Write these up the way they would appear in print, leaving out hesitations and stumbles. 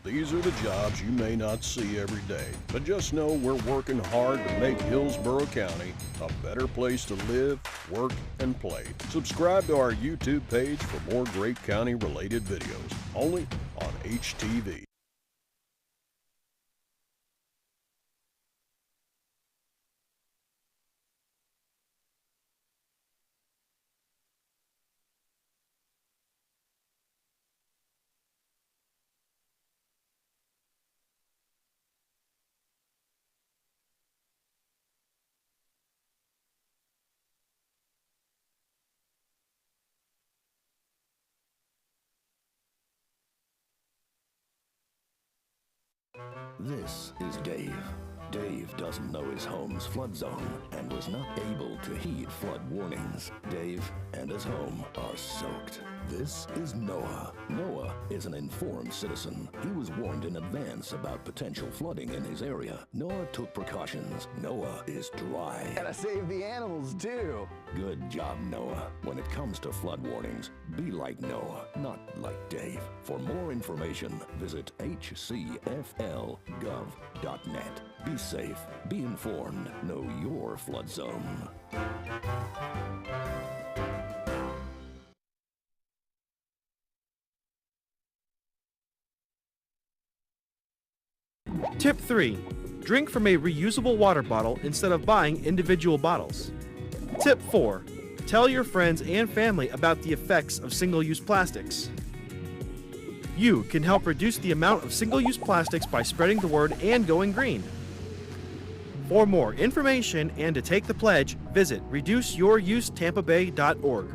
These are the jobs you may not see every day, but just know we're working hard to make Hillsborough County a better place to live, work, and play. Subscribe to our YouTube page for more great county-related videos, only on HTV. This is Dave. Dave doesn't know his home's flood zone and was not able to heed flood warnings. Dave and his home are soaked. This is Noah. Noah is an informed citizen. He was warned in advance about potential flooding in his area. Noah took precautions. Noah is dry. Gotta save the animals, too. Good job, Noah. When it comes to flood warnings, be like Noah, not like Dave. For more information, visit hcfl.gov.net. Be safe, be informed, know your flood zone. Tip 3. Drink from a reusable water bottle instead of buying individual bottles. Tip 4. Tell your friends and family about the effects of single-use plastics. You can help reduce the amount of single-use plastics by spreading the word and going green. For more information and to take the pledge, visit reduceyourusetamaBay.org.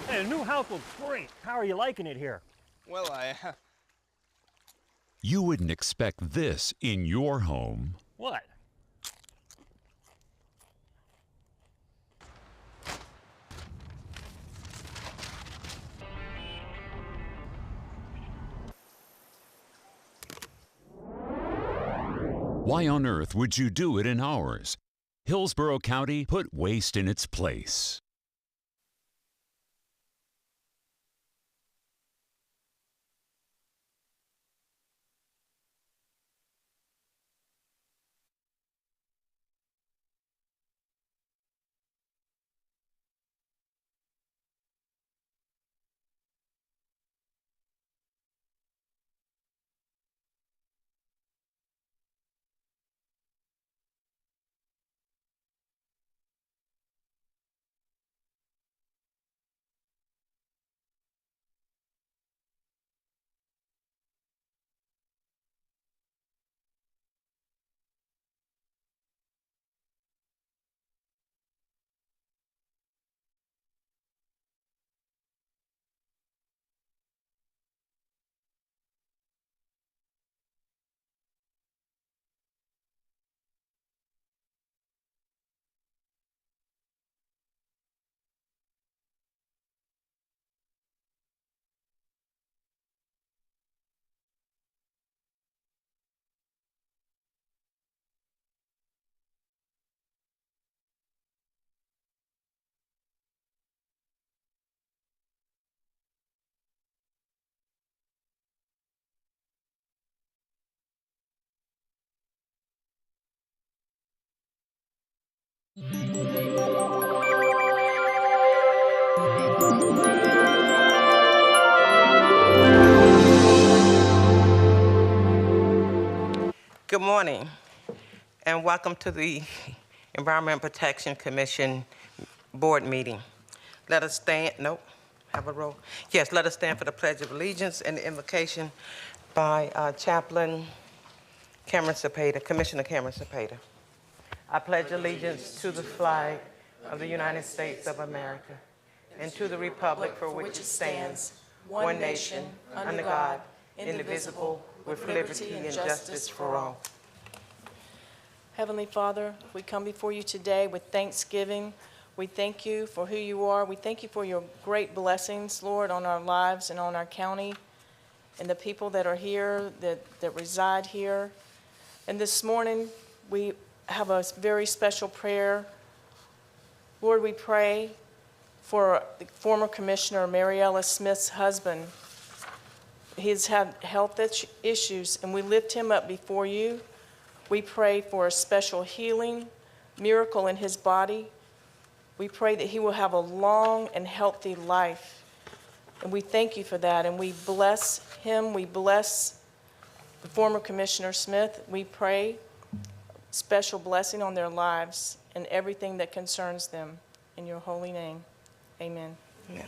Hey, the new house looks great. How are you liking it here? Well, You wouldn't expect this in your home. What? Why on earth would you do it in ours? Hillsborough County put waste in its place. Good morning, and welcome to the Environment Protection Commission board meeting. Let us stand, have a roll. Yes, let us stand for the Pledge of Allegiance and the invocation by Chaplain Cameron Cepeda, Commissioner Cameron Cepeda. I pledge allegiance to the flag of the United States of America and to the republic for which it stands, one nation, under God, indivisible, with liberty and justice for all. Heavenly Father, we come before you today with thanksgiving. We thank you for who you are. We thank you for your great blessings, Lord, on our lives and on our county and the people that are here, that reside here. And this morning, we have a very special prayer. Lord, we pray for the former Commissioner Mariella Smith's husband. He's had health issues, and we lift him up before you. We pray for a special healing, miracle in his body. We pray that he will have a long and healthy life. And we thank you for that, and we bless him. We bless the former Commissioner Smith. We pray special blessing on their lives and everything that concerns them. In your holy name, amen. Amen.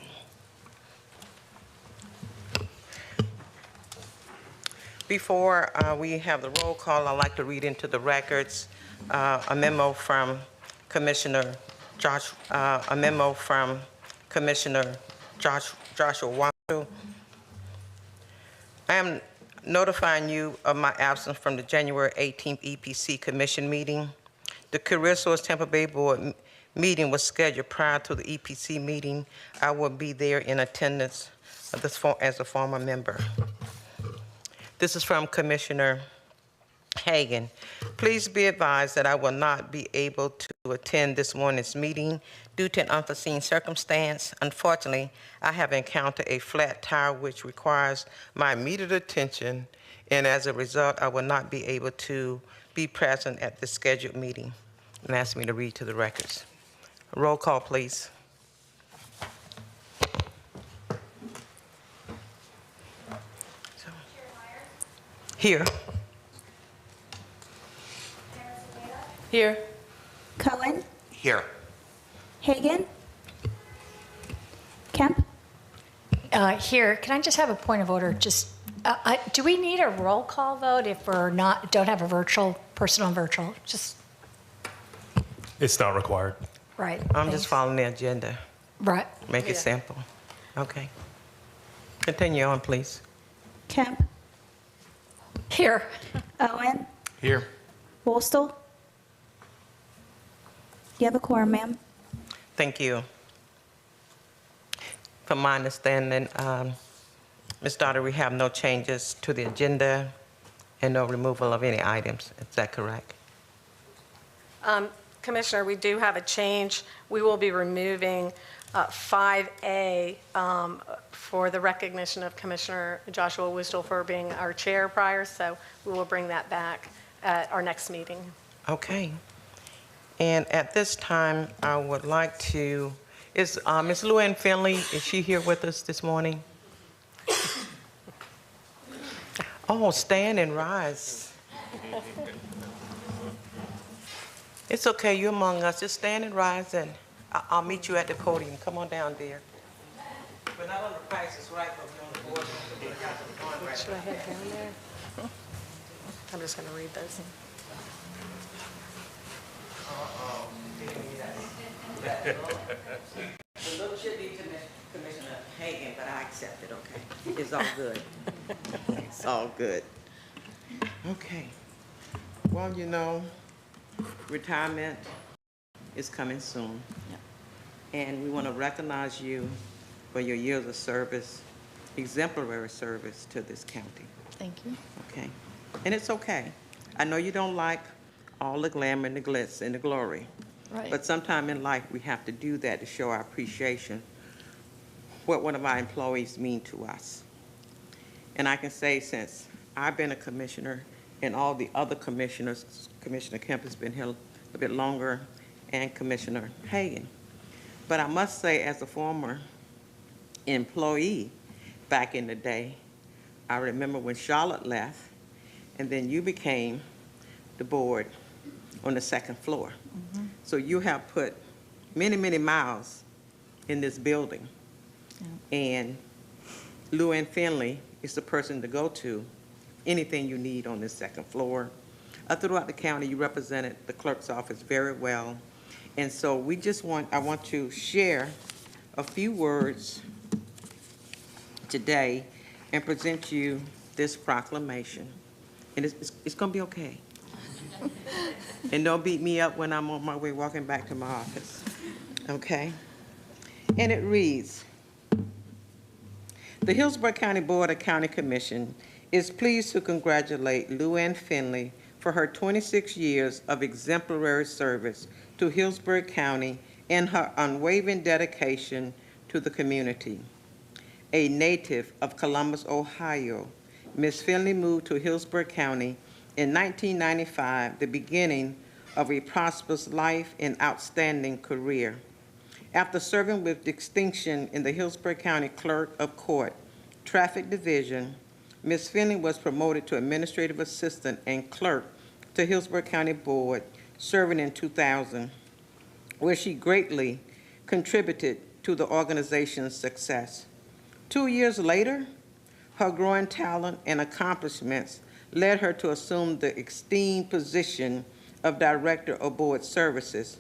Before we have the roll call, I'd like to read into the records a memo from Commissioner Joshua Waddle. I am notifying you of my absence from the January 18th EPC Commission meeting. The Career Source Tampa Bay Board meeting was scheduled prior to the EPC meeting. I will be there in attendance as a former member. This is from Commissioner Hagan. Please be advised that I will not be able to attend this morning's meeting due to an unforeseen circumstance. Unfortunately, I have encountered a flat tire which requires my immediate attention, and as a result, I will not be able to be present at the scheduled meeting. And ask me to read to the records. Roll call, please. Here. Here. Cohen, Here. Hagan, Kemp. Here, can I just have a point of order? Just, do we need a roll call vote if we're don't have a virtual, personal and virtual? Just. It's not required. Right. I'm just following the agenda. Right. Make it simple. Okay. Continue on, please. Kemp, Here. Owen, Here. Worstel. You have a quorum, ma'am. Thank you. From my understanding, Ms. Dotter, we have no changes to the agenda and no removal of any items. Is that correct? Commissioner, we do have a change. We will be removing 5A for the recognition of Commissioner Joshua Woostel for being our chair prior, so we will bring that back at our next meeting. Okay. And at this time, I would like to, is Ms. Luann Finley, is she here with us this morning? Oh, stand and rise. It's okay, you're among us. Just stand and rise, and I'll meet you at the podium. Come on down, dear. We're not on the Price is Right, but we're on the board. What should I have down there? I'm just going to read those. The little should be Commissioner Hagan, but I accept it, okay? It's all good. It's all good. Okay. Well, you know, retirement is coming soon. Yep. And we want to recognize you for your years of service, exemplary service to this county. Thank you. Okay? And it's okay. I know you don't like all the glamour and the glitz and the glory. Right. But sometime in life, we have to do that to show our appreciation what one of our employees mean to us. And I can say, since I've been a commissioner and all the other commissioners, Commissioner Kemp has been here a bit longer, and Commissioner Hagan. But I must say, as a former employee back in the day, I remember when Charlotte left, and then you became the board on the second floor. Mm-hmm. So you have put many, many miles in this building. Yeah. And Luann Finley is the person to go to, anything you need on this second floor. Throughout the county, you represented the clerk's office very well. And so we just I want to share a few words today and present you this proclamation. And it's going to be okay. And don't beat me up when I'm on my way walking back to my office. Okay? And it reads, the Hillsborough County Board of County Commission is pleased to congratulate Luann Finley for her 26 years of exemplary service to Hillsborough County and her unwavering dedication to the community. A native of Columbus, Ohio, Ms. Finley moved to Hillsborough County in 1995, the beginning of a prosperous life and outstanding career. After serving with distinction in the Hillsborough County Clerk of Court Traffic Division, Ms. Finley was promoted to Administrative Assistant and Clerk to Hillsborough County Board, serving in 2000, where she greatly contributed to the organization's success. 2 years later, her growing talent and accomplishments led her to assume the esteemed position of Director of Board Services,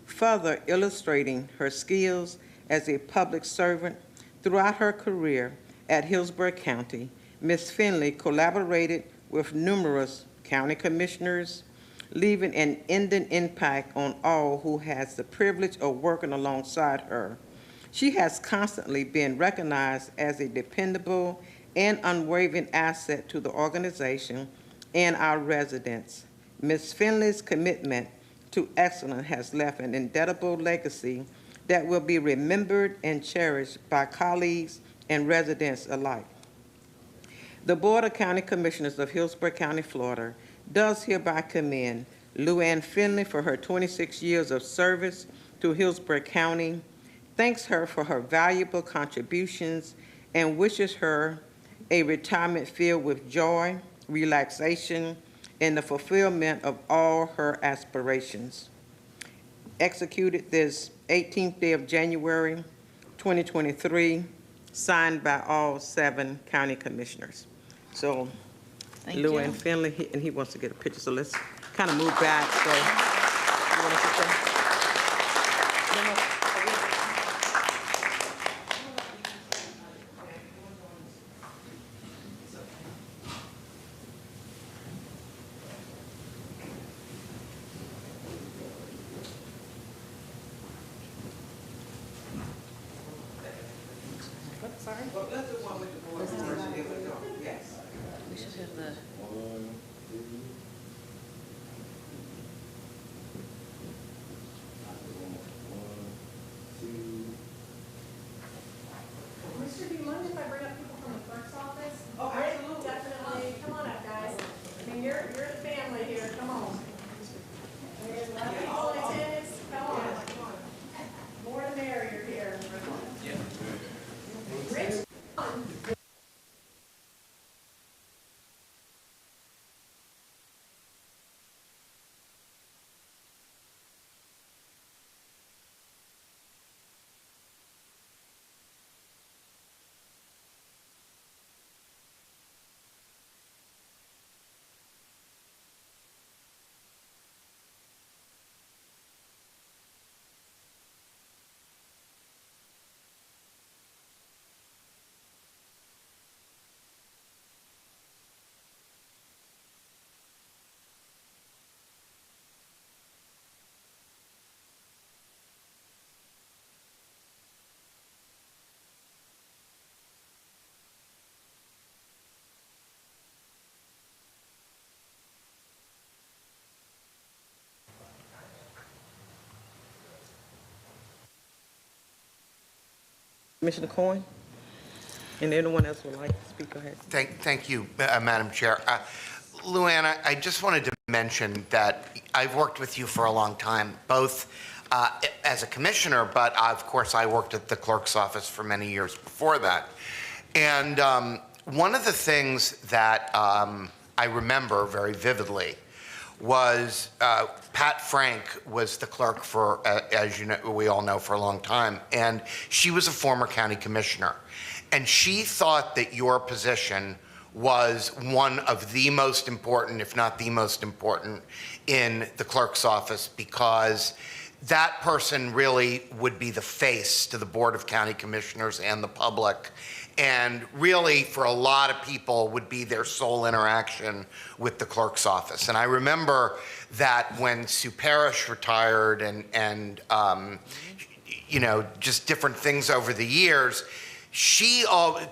further illustrating her skills as a public servant. Throughout her career at Hillsborough County, Ms. Finley collaborated with numerous county commissioners, leaving an enduring impact on all who has the privilege of working alongside her. She has constantly been recognized as a dependable and unwavering asset to the organization and our residents. Ms. Finley's commitment to excellence has left an indelible legacy that will be remembered and cherished by colleagues and residents alike. The Board of County Commissioners of Hillsborough County, Florida, does hereby commend Luann Finley for her 26 years of service to Hillsborough County, thanks her for her valuable contributions, and wishes her a retirement filled with joy, relaxation, and the fulfillment of all her aspirations. Executed this 18th day of January, 2023, signed by all 7 county commissioners. So, Luann Finley, and he wants to get a picture, so let's kind of move back. So, you want to sit there? Sorry? Well, let's do one with the board. Yes. We should have the... Mr. do you mind if I bring up people from the clerk's office? Oh, absolutely. Definitely. Come on up, guys. I mean, you're the family here. Come on. All attendants, come on. More the merrier here. Rich. Commissioner Coyne? And anyone else would like to speak? Go ahead. Thank you, Madam Chair. Luann, I just wanted to mention that I've worked with you for a long time, both as a commissioner, but of course I worked at the clerk's office for many years before that. And one of the things that I remember very vividly was Pat Frank was the clerk for, as you know, we all know, for a long time, and she was a former county commissioner. And she thought that your position was one of the most important, if not the most important, in the clerk's office, because that person really would be the face to the Board of County Commissioners and the public. And really, for a lot of people, would be their sole interaction with the clerk's office. And I remember that when Sue Parrish retired and you know, just different things over the years,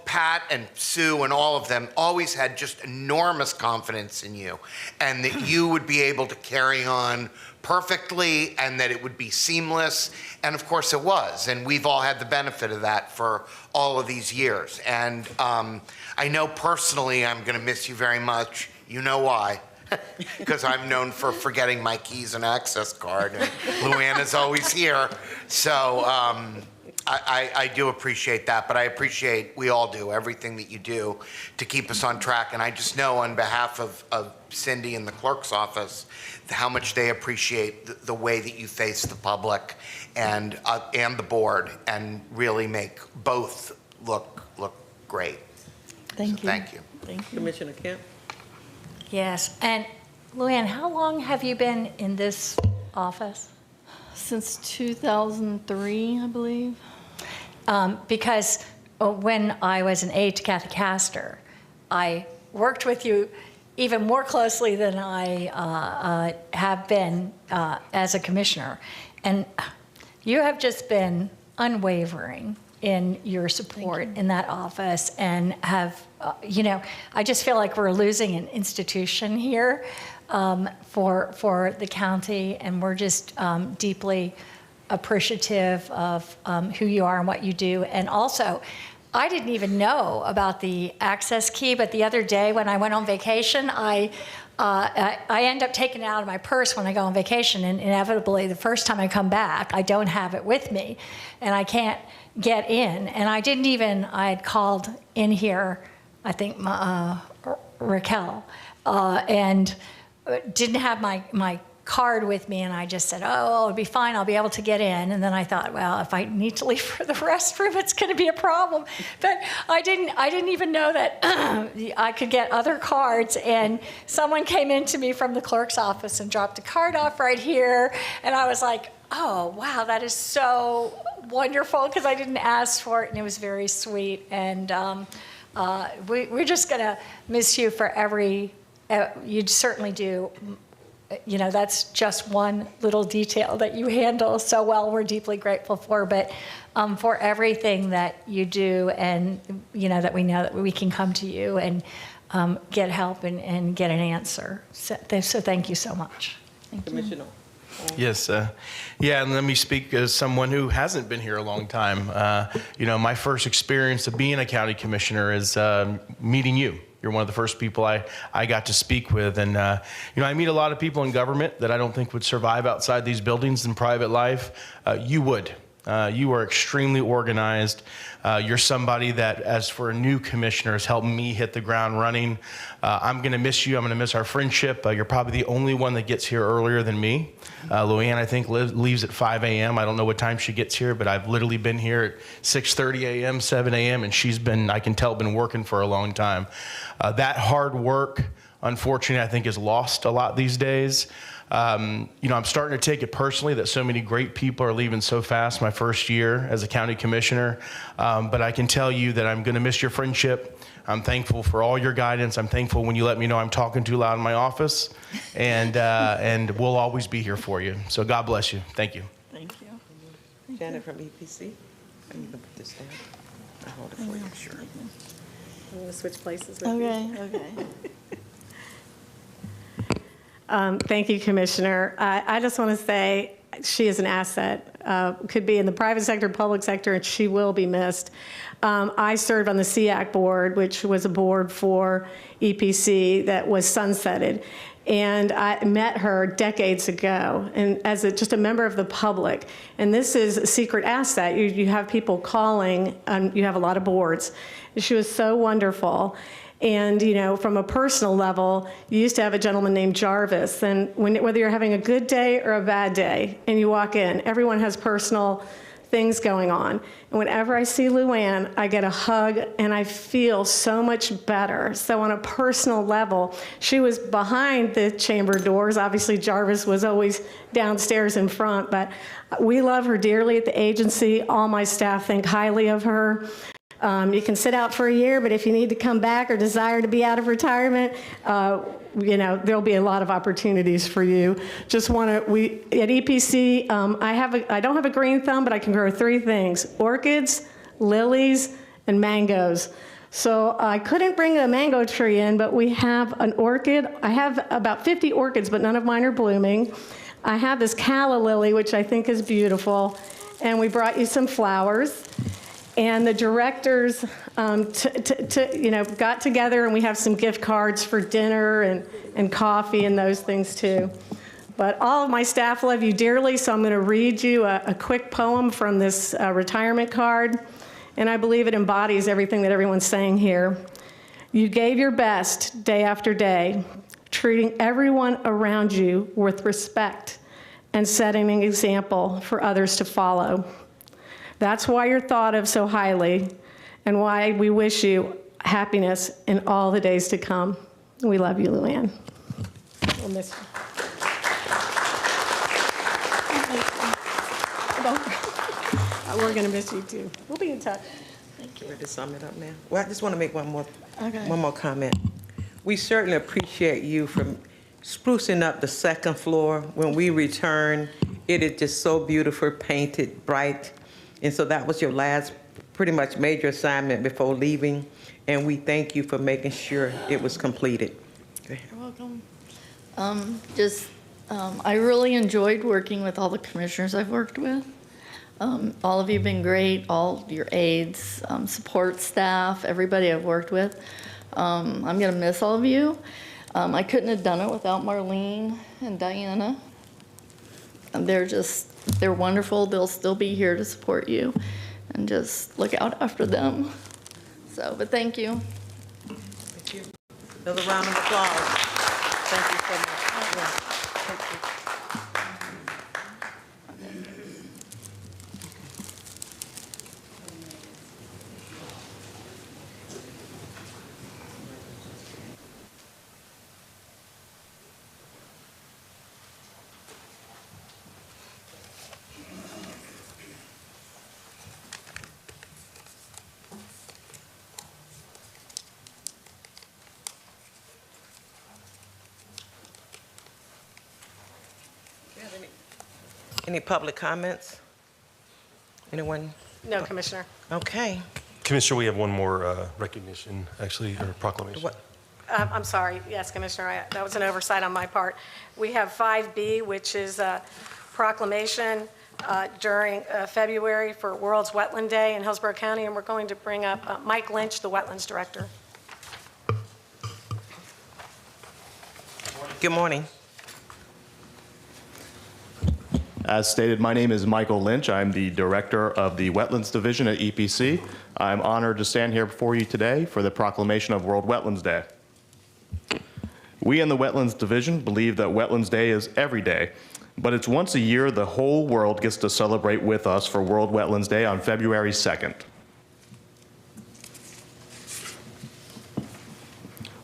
Pat and Sue and all of them always had just enormous confidence in you, and that you would be able to carry on perfectly and that it would be seamless. And of course it was. And we've all had the benefit of that for all of these years. And I know personally I'm going to miss you very much. You know why? Because I'm known for forgetting my keys and access card. And Luann's always here. So I do appreciate that, but I appreciate, we all do, everything that you do to keep us on track. And I just know on behalf of Cindy and the clerk's office how much they appreciate the way that you face the public and the board and really make both look great. Thank you. Thank you. Thank you. Commissioner Kemp? Yes, and Luann, how long have you been in this office? Since 2003, I believe. Because when I was an aide to Kathy Castor, I worked with you even more closely than I have been as a commissioner. And you have just been unwavering in your support in that office and have, you know, I just feel like we're losing an institution here for the county, and we're just deeply appreciative of who you are and what you do. And also, I didn't even know about the access key, but the other day when I went on vacation, I end up taking it out of my purse when I go on vacation, and inevitably the first time I come back, I don't have it with me, and I can't get in. And I had called in here, I think Raquel, and didn't have my card with me, and I just said, oh, it'll be fine, I'll be able to get in. And then I thought, well, if I need to leave for the restroom, it's going to be a problem. But I didn't even know that I could get other cards, and someone came into me from the clerk's office and dropped a card off right here, and I was like, oh, wow, that is so wonderful, because I didn't ask for it, and it was very sweet. And we're just going to miss you for you certainly do. You know, that's just one little detail that you handle so well. We're deeply grateful for, but for everything that you do, and you know that we can come to you and get help and get an answer. So thank you so much. Thank you. Commissioner? Yes, yeah, and let me speak as someone who hasn't been here a long time. You know, my first experience of being a county commissioner is meeting you. You're one of the first people I got to speak with. And, you know, I meet a lot of people in government that I don't think would survive outside these buildings in private life. You would. You are extremely organized. You're somebody that, as for a new commissioner, has helped me hit the ground running. I'm going to miss you. I'm going to miss our friendship. You're probably the only one that gets here earlier than me. Luann, I think, leaves at 5 a.m. I don't know what time she gets here, but I've literally been here at 6:30 a.m., 7 a.m., and she's been, I can tell, been working for a long time. That hard work, unfortunately, I think is lost a lot these days. You know, I'm starting to take it personally that so many great people are leaving so fast my first year as a county commissioner. But I can tell you that I'm going to miss your friendship. I'm thankful for all your guidance. I'm thankful when you let me know I'm talking too loud in my office. And we'll always be here for you. So God bless you. Thank you. Thank you. Janet from EPC. I need to put this down. I'll hold it for you, sure. I'm going to switch places with you. Okay. Thank you, Commissioner. I just want to say she is an asset. Could be in the private sector, public sector, and she will be missed. I served on the SEAC board, which was a board for EPC that was sunsetted. And I met her decades ago, and as just a member of the public. And this is a secret asset. You have people calling, and you have a lot of boards. She was so wonderful. And, you know, from a personal level, you used to have a gentleman named Jarvis, and whether you're having a good day or a bad day, and you walk in, everyone has personal things going on. And whenever I see Luann, I get a hug and I feel so much better. So on a personal level, she was behind the chamber doors. Obviously, Jarvis was always downstairs in front, but we love her dearly at the agency. All my staff think highly of her. You can sit out for a year, but if you need to come back or desire to be out of retirement, there'll be a lot of opportunities for you. Just want to, at EPC, I don't have a green thumb, but I can grow 3 things: orchids, lilies, and mangoes. So I couldn't bring a mango tree in, but we have an orchid. I have about 50 orchids, but none of mine are blooming. I have this calla lily, which I think is beautiful, and we brought you some flowers. And the directors got together, and we have some gift cards for dinner and coffee and those things too. But all of my staff love you dearly, so I'm going to read you a quick poem from this retirement card, and I believe it embodies everything that everyone's saying here. You gave your best day after day, treating everyone around you with respect and setting an example for others to follow. That's why you're thought of so highly, and why we wish you happiness in all the days to come. We love you, Luann. We'll miss you. We're going to miss you too. We'll be in touch. Thank you. Ready to sum it up now? Well, I just want to make one more comment. We certainly appreciate you for sprucing up the second floor. When we return, it is just so beautiful, painted, bright. And so that was your last pretty much major assignment before leaving, and we thank you for making sure it was completed. You're welcome. I really enjoyed working with all the commissioners I've worked with. All of you have been great, all your aides, support staff, everybody I've worked with. I'm going to miss all of you. I couldn't have done it without Marlene and Diana. They're wonderful. They'll still be here to support you, and just look out after them. But thank you. Thank you. Another round of applause. Thank you so much. Yeah. Thank you. Any public comments? Anyone? No, Commissioner. Okay. Commissioner, we have one more recognition, actually, or proclamation. What? I'm sorry. Yes, Commissioner, that was an oversight on my part. We have 5B, which is a proclamation during February for World's Wetland Day in Hillsborough County, and we're going to bring up Mike Lynch, the Wetlands Director. Good morning. As stated, my name is Michael Lynch. I'm the Director of the Wetlands Division at EPC. I'm honored to stand here before you today for the proclamation of World Wetlands Day. We in the Wetlands Division believe that Wetlands Day is every day, but it's once a year the whole world gets to celebrate with us for World Wetlands Day on February 2nd.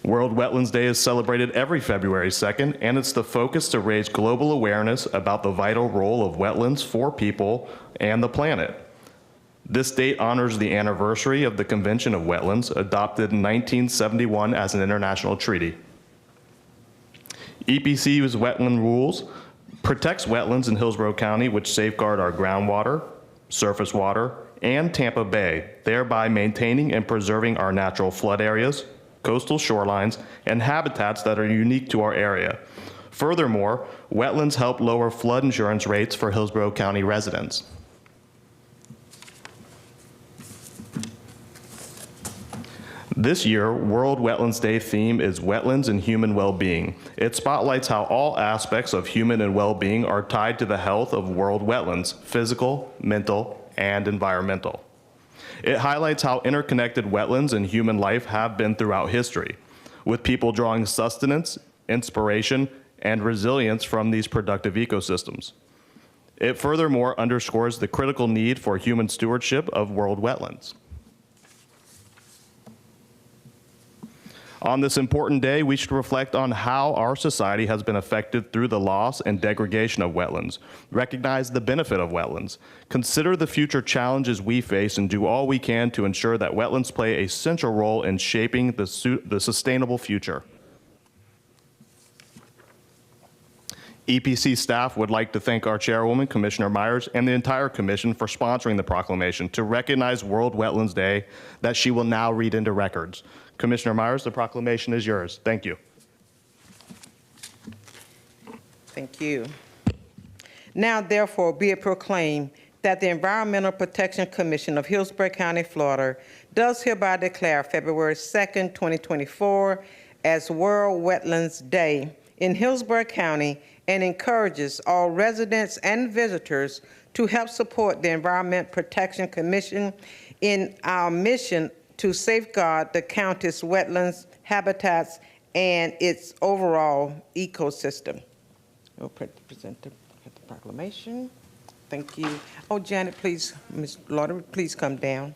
World Wetlands Day is celebrated every February 2nd, and it's the focus to raise global awareness about the vital role of wetlands for people and the planet. This date honors the anniversary of the Convention of Wetlands, adopted in 1971 as an international treaty. EPC's wetland rules protects wetlands in Hillsborough County, which safeguard our groundwater, surface water, and Tampa Bay, thereby maintaining and preserving our natural flood areas, coastal shorelines, and habitats that are unique to our area. Furthermore, wetlands help lower flood insurance rates for Hillsborough County residents. This year, World Wetlands Day theme is Wetlands and Human Well-Being. It spotlights how all aspects of human and well-being are tied to the health of world wetlands, physical, mental, and environmental. It highlights how interconnected wetlands and human life have been throughout history, with people drawing sustenance, inspiration, and resilience from these productive ecosystems. It furthermore underscores the critical need for human stewardship of world wetlands. On this important day, we should reflect on how our society has been affected through the loss and degradation of wetlands, recognize the benefit of wetlands, consider the future challenges we face, and do all we can to ensure that wetlands play a central role in shaping the sustainable future. EPC staff would like to thank our chairwoman, Commissioner Myers, and the entire commission for sponsoring the proclamation to recognize World Wetlands Day that she will now read into records. Commissioner Myers, the proclamation is yours. Thank you. Thank you. Now, therefore, be it proclaimed that the Environmental Protection Commission of Hillsborough County, Florida, does hereby declare February 2nd, 2024 as World Wetlands Day in Hillsborough County and encourages all residents and visitors to help support the Environmental Protection Commission in our mission to safeguard the county's wetlands, habitats, and its overall ecosystem. We'll present the proclamation. Thank you. Oh, Janet, please, Ms. Lauder, please come down.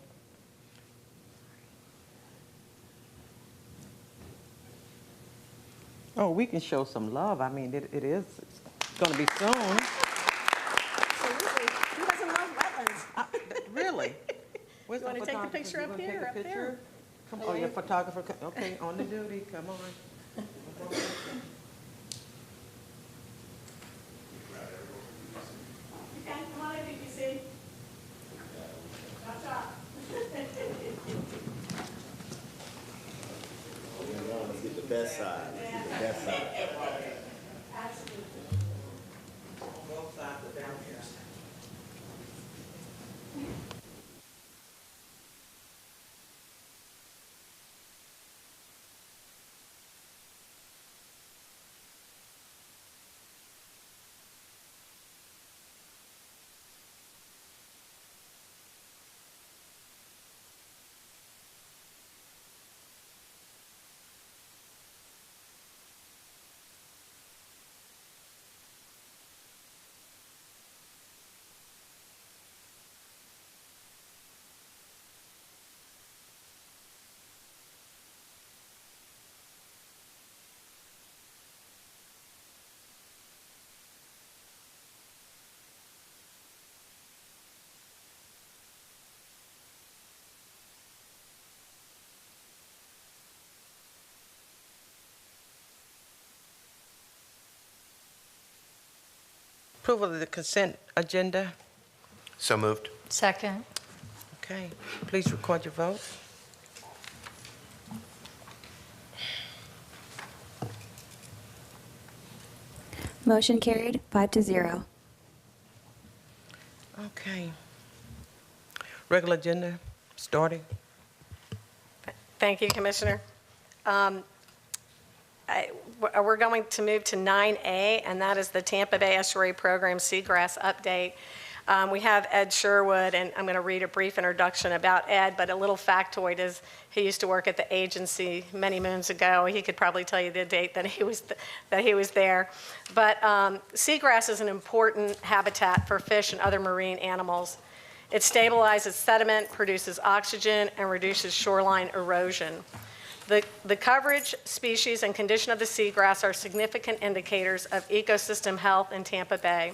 Oh, we can show some love. I mean, it is going to be soon. Absolutely. Who doesn't love wetlands? Really? You want to take a picture up here? Up there? Come on, your photographer. Okay, on the duty. Come on. Okay, come on in, EPC. Watch out. Let's get the best side. Let's get the best side. Absolutely. Both sides are down here. Approval of the consent agenda. So moved. Second. Okay, please record your vote. Motion carried 5-0. Okay. Regular agenda starting. Thank you, Commissioner. We're going to move to 9A, and that is the Tampa Bay Estuary Program Seagrass Update. We have Ed Sherwood, and I'm going to read a brief introduction about Ed, but a little factoid is he used to work at the agency many moons ago. He could probably tell you the date that he was there. But seagrass is an important habitat for fish and other marine animals. It stabilizes sediment, produces oxygen, and reduces shoreline erosion. The coverage, species, and condition of the seagrass are significant indicators of ecosystem health in Tampa Bay.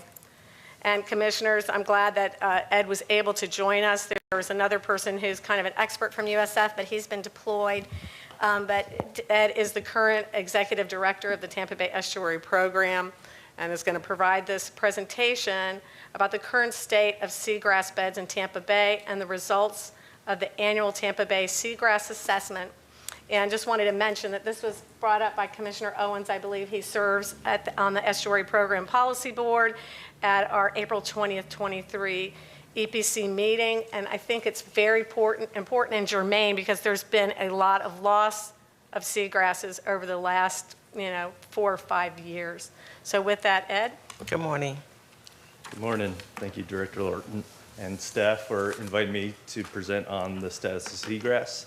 And commissioners, I'm glad that Ed was able to join us. There was another person who's kind of an expert from USF, but he's been deployed. But Ed is the current executive director of the Tampa Bay Estuary Program and is going to provide this presentation about the current state of seagrass beds in Tampa Bay and the results of the annual Tampa Bay Seagrass Assessment. And just wanted to mention that this was brought up by Commissioner Owens. I believe he serves on the Estuary Program Policy Board at our April 20th, 23 EPC meeting. And I think it's very important and germane because there's been a lot of loss of seagrasses over the last, 4 or 5 years. So with that, Ed. Good morning. Good morning. Thank you, Director Lorton and staff for inviting me to present on the status of seagrass.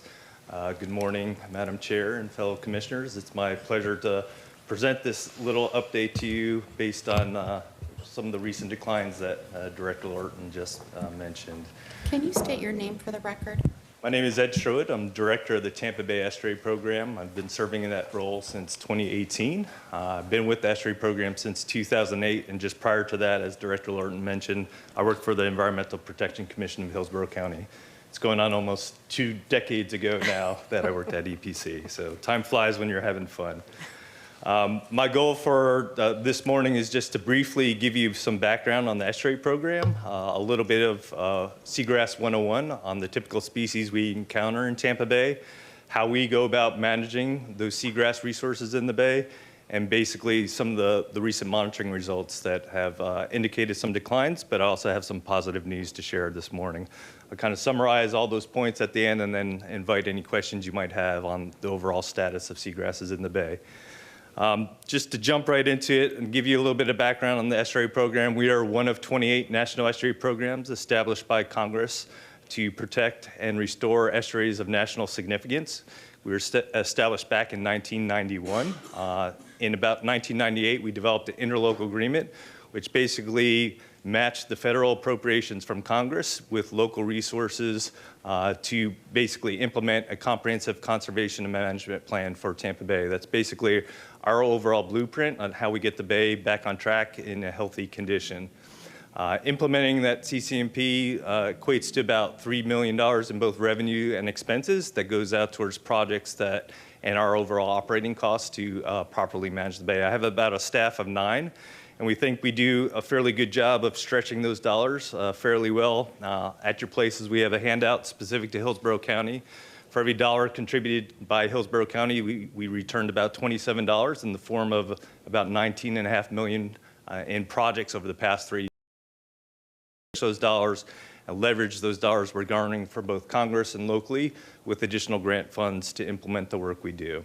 Good morning, Madam Chair and fellow commissioners. It's my pleasure to present this little update to you based on some of the recent declines that Director Lorton just mentioned. Can you state your name for the record? My name is Ed Sherwood. I'm director of the Tampa Bay Estuary Program. I've been serving in that role since 2018. I've been with the Estuary Program since 2008, and just prior to that, as Director Lorton mentioned, I worked for the Environmental Protection Commission of Hillsborough County. It's going on almost 2 decades ago now that I worked at EPC, so time flies when you're having fun. My goal for this morning is just to briefly give you some background on the estuary program, a little bit of Seagrass 101 on the typical species we encounter in Tampa Bay, how we go about managing those seagrass resources in the bay, and basically some of the recent monitoring results that have indicated some declines, but I also have some positive news to share this morning. I'll kind of summarize all those points at the end and then invite any questions you might have on the overall status of seagrasses in the bay. Just to jump right into it and give you a little bit of background on the estuary program, we are one of 28 national estuary programs established by Congress to protect and restore estuaries of national significance. We were established back in 1991. In about 1998, we developed an interlocal agreement, which basically matched the federal appropriations from Congress with local resources to basically implement a comprehensive conservation and management plan for Tampa Bay. That's basically our overall blueprint on how we get the bay back on track in a healthy condition. Implementing that CCMP equates to about $3 million in both revenue and expenses that goes out towards projects that and our overall operating costs to properly manage the bay. I have about a staff of 9, and we think we do a fairly good job of stretching those dollars fairly well. At your places, we have a handout specific to Hillsborough County. For every dollar contributed by Hillsborough County, we returned about $27 in the form of about $19.5 million in projects over the past 3 years. Those dollars and leverage those dollars we're garnering for both Congress and locally with additional grant funds to implement the work we do.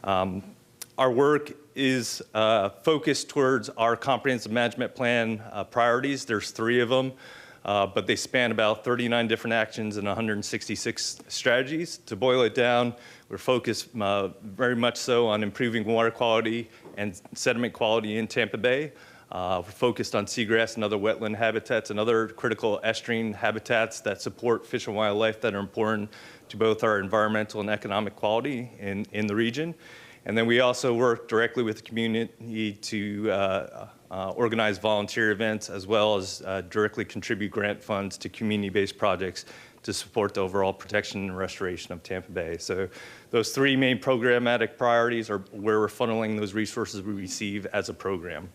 Our work is focused towards our comprehensive management plan priorities. There's 3 of them. But they span about 39 different actions and 166 strategies. To boil it down, we're focused very much so on improving water quality and sediment quality in Tampa Bay. We're focused on seagrass and other wetland habitats and other critical estuarine habitats that support fish and wildlife that are important to both our environmental and economic quality in the region. And then we also work directly with the community to organize volunteer events as well as directly contribute grant funds to community-based projects to support the overall protection and restoration of Tampa Bay. So those 3 main programmatic priorities are where we're funneling those resources we receive as a program.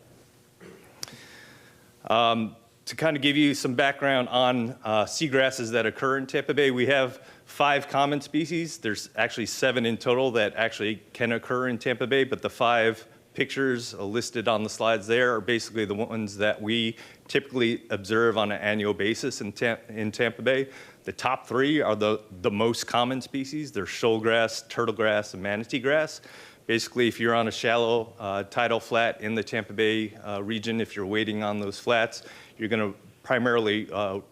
To kind of give you some background on seagrasses that occur in Tampa Bay, we have 5 common species. There's actually 7 in total that actually can occur in Tampa Bay, but the 5 pictures listed on the slides there are basically the ones that we typically observe on an annual basis in Tampa Bay. The top 3 are the most common species. They're shoalgrass, turtlegrass, and manatee grass. Basically, if you're on a shallow tidal flat in the Tampa Bay region, if you're waiting on those flats, you're going to primarily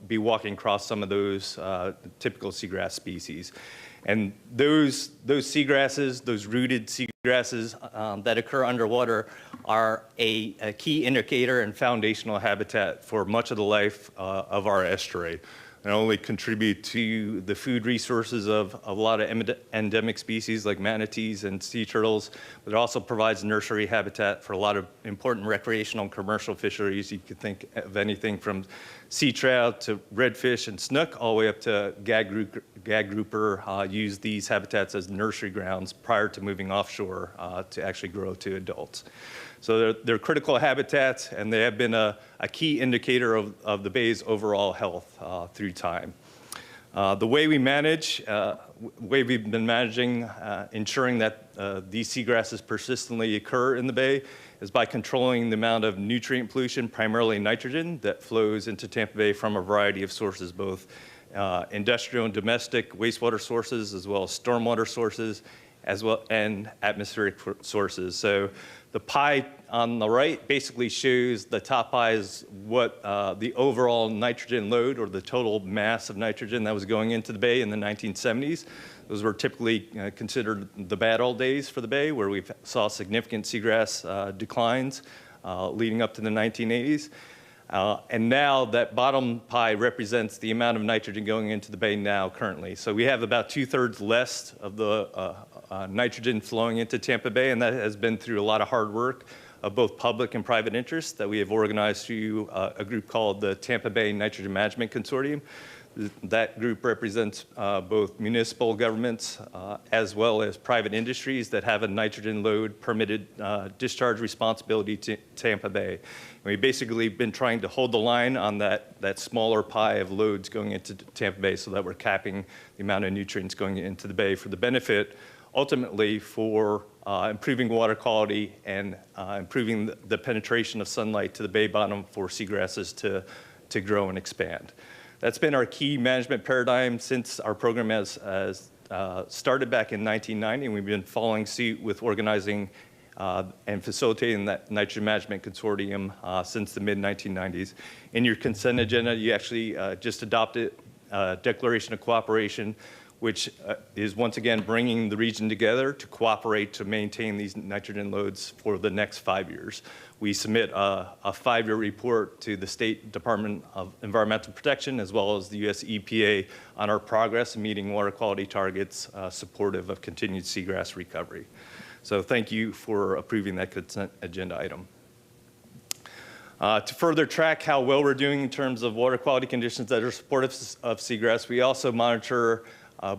be walking across some of those typical seagrass species. And those seagrasses, those rooted seagrasses that occur underwater are a key indicator and foundational habitat for much of the life of our estuary. Not only contribute to the food resources of a lot of endemic species like manatees and sea turtles, but it also provides nursery habitat for a lot of important recreational and commercial fisheries. You could think of anything from sea trout to redfish and snook, all the way up to gag grouper use these habitats as nursery grounds prior to moving offshore to actually grow to adults. So they're critical habitats, and they have been a key indicator of the bay's overall health through time. The way we manage, the way we've been managing, ensuring that these seagrasses persistently occur in the bay is by controlling the amount of nutrient pollution, primarily nitrogen, that flows into Tampa Bay from a variety of sources, both industrial and domestic wastewater sources, as well as stormwater sources, as well and atmospheric sources. So the pie on the right basically shows the top pie is what the overall nitrogen load or the total mass of nitrogen that was going into the bay in the 1970s. Those were typically considered the bad old days for the bay, where we saw significant seagrass declines leading up to the 1980s. And now that bottom pie represents the amount of nitrogen going into the bay now currently. So we have about 2/3 less of the nitrogen flowing into Tampa Bay, and that has been through a lot of hard work of both public and private interests that we have organized through a group called the Tampa Bay Nitrogen Management Consortium. That group represents both municipal governments as well as private industries that have a nitrogen load permitted discharge responsibility to Tampa Bay. And we've basically been trying to hold the line on that smaller pie of loads going into Tampa Bay so that we're capping the amount of nutrients going into the bay for the benefit, ultimately, for improving water quality and improving the penetration of sunlight to the bay bottom for seagrasses to grow and expand. That's been our key management paradigm since our program has started back in 1990, and we've been following suit with organizing and facilitating that nitrogen management consortium since the mid-1990s. In your consent agenda, you actually just adopted a declaration of cooperation, which is once again bringing the region together to cooperate to maintain these nitrogen loads for the next 5 years. We submit a 5-year report to the State Department of Environmental Protection as well as the US EPA on our progress in meeting water quality targets supportive of continued seagrass recovery. So thank you for approving that consent agenda item. To further track how well we're doing in terms of water quality conditions that are supportive of seagrass, we also monitor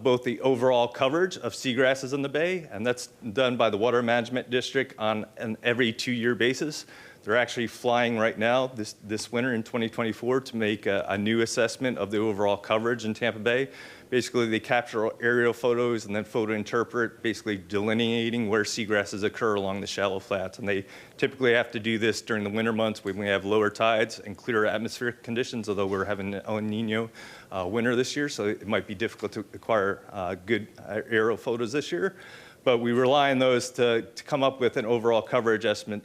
both the overall coverage of seagrasses in the bay, and that's done by the Water Management District on an every 2-year basis. They're actually flying right now this winter in 2024 to make a new assessment of the overall coverage in Tampa Bay. Basically, they capture aerial photos and then photo interpret, basically delineating where seagrasses occur along the shallow flats. And they typically have to do this during the winter months when we have lower tides and clearer atmospheric conditions, although we're having an El Nino winter this year, so it might be difficult to acquire good aerial photos this year. But we rely on those to come up with an overall coverage estimate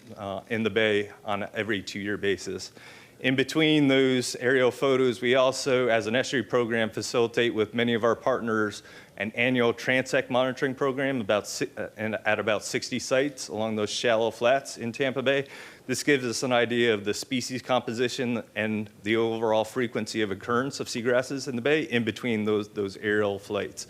in the bay on an every 2-year basis. In between those aerial photos, we also, as an estuary program, facilitate with many of our partners an annual transect monitoring program at about 60 sites along those shallow flats in Tampa Bay. This gives us an idea of the species composition and the overall frequency of occurrence of seagrasses in the bay in between those aerial flights.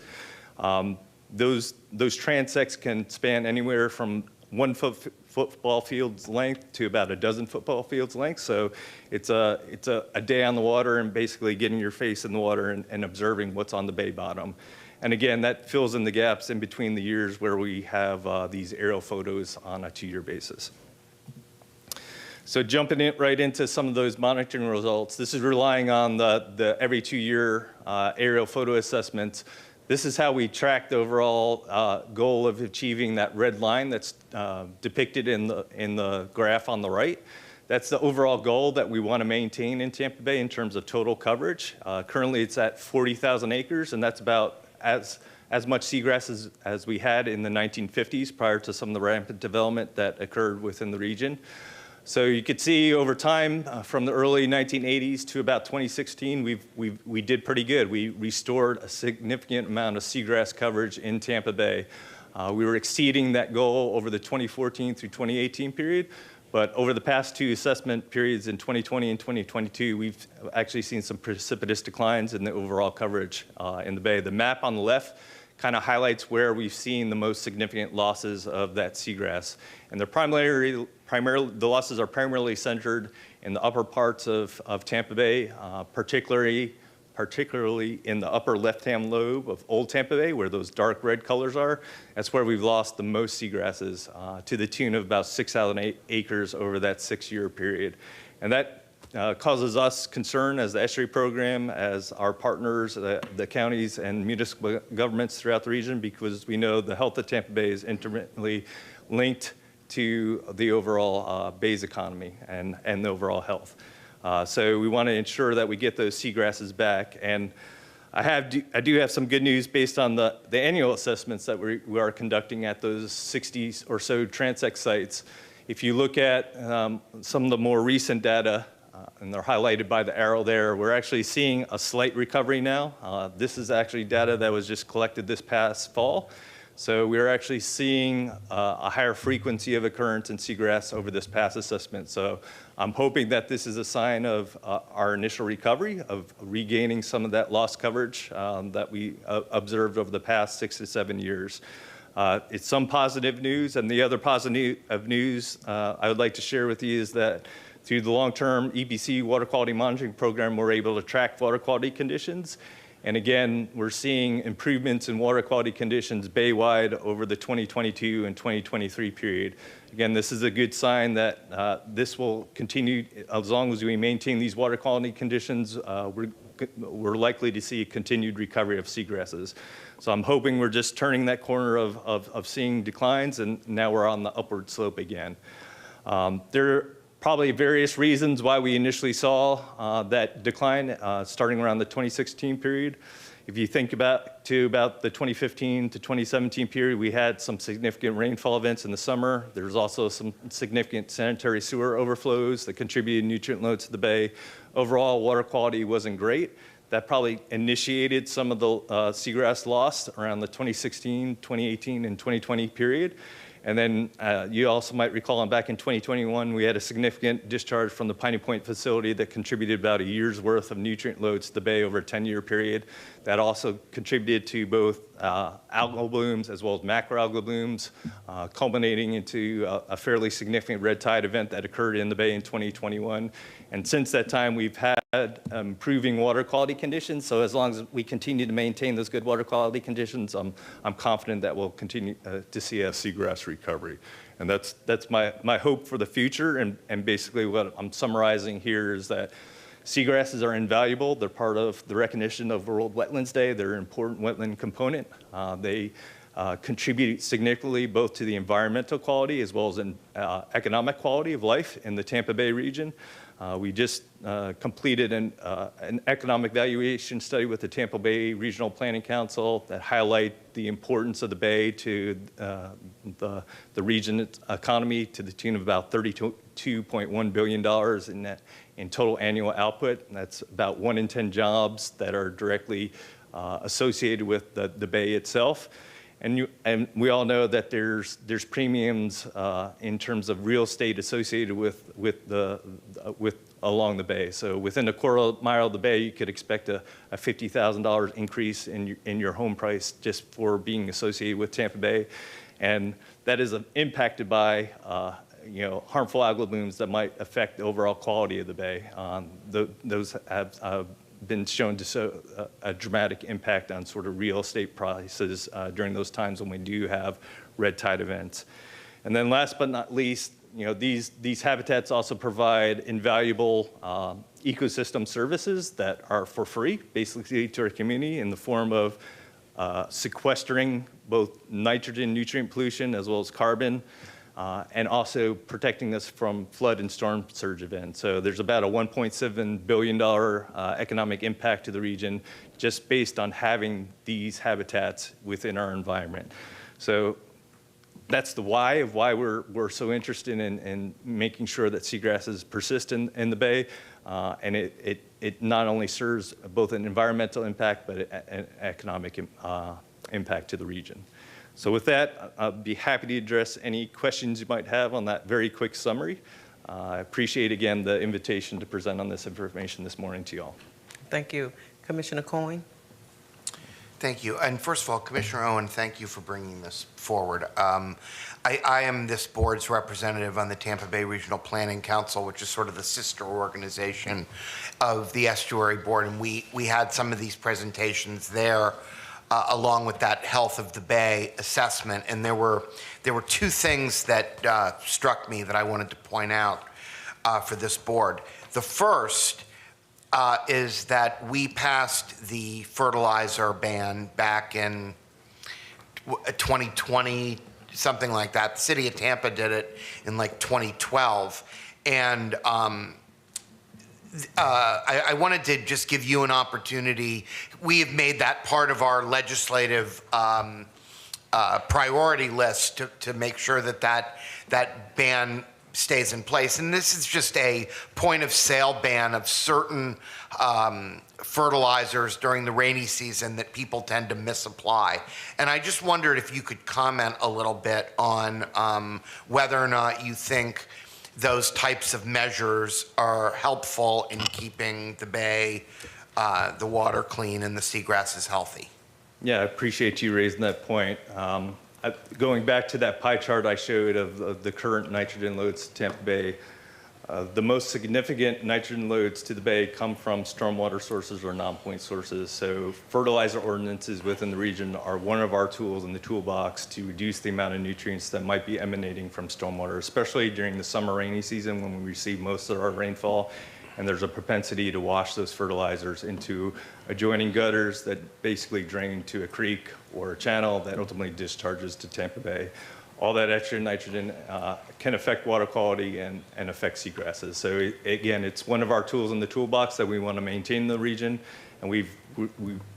Those transects can span anywhere from 1 football field's length to about a dozen football fields length. So it's a day on the water and basically getting your face in the water and observing what's on the bay bottom. And again, that fills in the gaps in between the years where we have these aerial photos on a 2-year basis. So jumping right into some of those monitoring results, this is relying on the every 2-year aerial photo assessments. This is how we track the overall goal of achieving that red line that's depicted in the graph on the right. That's the overall goal that we want to maintain in Tampa Bay in terms of total coverage. Currently, it's at 40,000 acres, and that's about as much seagrass as we had in the 1950s prior to some of the rampant development that occurred within the region. So you could see over time, from the early 1980s to about 2016, we did pretty good. We restored a significant amount of seagrass coverage in Tampa Bay. We were exceeding that goal over the 2014 through 2018 period, but over the past 2 assessment periods in 2020 and 2022, we've actually seen some precipitous declines in the overall coverage in the bay. The map on the left kind of highlights where we've seen the most significant losses of that seagrass. And the losses are primarily centered in the upper parts of Tampa Bay, particularly in the upper left-hand lobe of Old Tampa Bay, where those dark red colors are. That's where we've lost the most seagrasses to the tune of about 6,000 acres over that 6-year period. And that causes us concern as the estuary program, as our partners, the counties and municipal governments throughout the region, because we know the health of Tampa Bay is intimately linked to the overall bay's economy and the overall health. So we want to ensure that we get those seagrasses back. And I do have some good news based on the annual assessments that we are conducting at those 60 or so transect sites. If you look at some of the more recent data, and they're highlighted by the arrow there, we're actually seeing a slight recovery now. This is actually data that was just collected this past fall. So we're actually seeing a higher frequency of occurrence in seagrass over this past assessment. So I'm hoping that this is a sign of our initial recovery, of regaining some of that lost coverage that we observed over the past 6 to 7 years. It's some positive news, and the other positive news I would like to share with you is that through the long-term EPC water quality monitoring program, we're able to track water quality conditions. And again, we're seeing improvements in water quality conditions bay-wide over the 2022 and 2023 period. Again, this is a good sign that this will continue as long as we maintain these water quality conditions. We're likely to see a continued recovery of seagrasses. So I'm hoping we're just turning that corner of seeing declines, and now we're on the upward slope again. There are probably various reasons why we initially saw that decline starting around the 2016 period. If you think about the 2015 to 2017 period, we had some significant rainfall events in the summer. There's also some significant sanitary sewer overflows that contributed nutrient loads to the bay. Overall, water quality wasn't great. That probably initiated some of the seagrass loss around the 2016, 2018, and 2020 period. And then you also might recall back in 2021, we had a significant discharge from the Piney Point facility that contributed about a year's worth of nutrient loads to the bay over a 10-year period. That also contributed to both algal blooms as well as macroalgal blooms, culminating into a fairly significant red tide event that occurred in the bay in 2021. And since that time, we've had improving water quality conditions. So as long as we continue to maintain those good water quality conditions, I'm confident that we'll continue to see a seagrass recovery. And that's my hope for the future. And basically what I'm summarizing here is that seagrasses are invaluable. They're part of the recognition of World Wetlands Day. They're an important wetland component. They contribute significantly both to the environmental quality as well as an economic quality of life in the Tampa Bay region. We just completed an economic valuation study with the Tampa Bay Regional Planning Council that highlight the importance of the bay to the region's economy to the tune of about $32.1 billion in total annual output. And that's about 1 in 10 jobs that are directly associated with the bay itself. And we all know that there's premiums in terms of real estate associated with along the bay. So within a quarter mile of the bay, you could expect a $50,000 increase in your home price just for being associated with Tampa Bay, and that is impacted by harmful algal blooms that might affect the overall quality of the bay. Those have been shown to show a dramatic impact on sort of real estate prices during those times when we do have red tide events. And then last but not least, these habitats also provide invaluable ecosystem services that are for free, basically to our community in the form of sequestering both nitrogen nutrient pollution as well as carbon, and also protecting us from flood and storm surge events. So there's about a $1.7 billion economic impact to the region just based on having these habitats within our environment. So that's the why of why we're so interested in making sure that seagrasses persist in the bay. And it not only serves both an environmental impact, but an economic impact to the region. So with that, I'll be happy to address any questions you might have on that very quick summary. I appreciate, again, the invitation to present on this information this morning to you all. Thank you. Commissioner Coyne? Thank you. And first of all, Commissioner Owen, thank you for bringing this forward. I am this board's representative on the Tampa Bay Regional Planning Council, which is sort of the sister organization of the Estuary Board, and we had some of these presentations there along with that Health of the Bay assessment, and there were two things that struck me that I wanted to point out for this board. The first is that we passed the fertilizer ban back in 2020, something like that. The city of Tampa did it in like 2012, and I wanted to just give you an opportunity. We have made that part of our legislative priority list to make sure that ban stays in place. And this is just a point of sale ban of certain fertilizers during the rainy season that people tend to misapply. And I just wondered if you could comment a little bit on whether or not you think those types of measures are helpful in keeping the bay, the water clean, and the seagrasses healthy. Yeah, I appreciate you raising that point. Going back to that pie chart I showed of the current nitrogen loads to Tampa Bay, the most significant nitrogen loads to the bay come from stormwater sources or non-point sources. So fertilizer ordinances within the region are one of our tools in the toolbox to reduce the amount of nutrients that might be emanating from stormwater, especially during the summer rainy season when we receive most of our rainfall. And there's a propensity to wash those fertilizers into adjoining gutters that basically drain to a creek or a channel that ultimately discharges to Tampa Bay. All that extra nitrogen can affect water quality and affect seagrasses. So again, it's one of our tools in the toolbox that we want to maintain in the region. And we've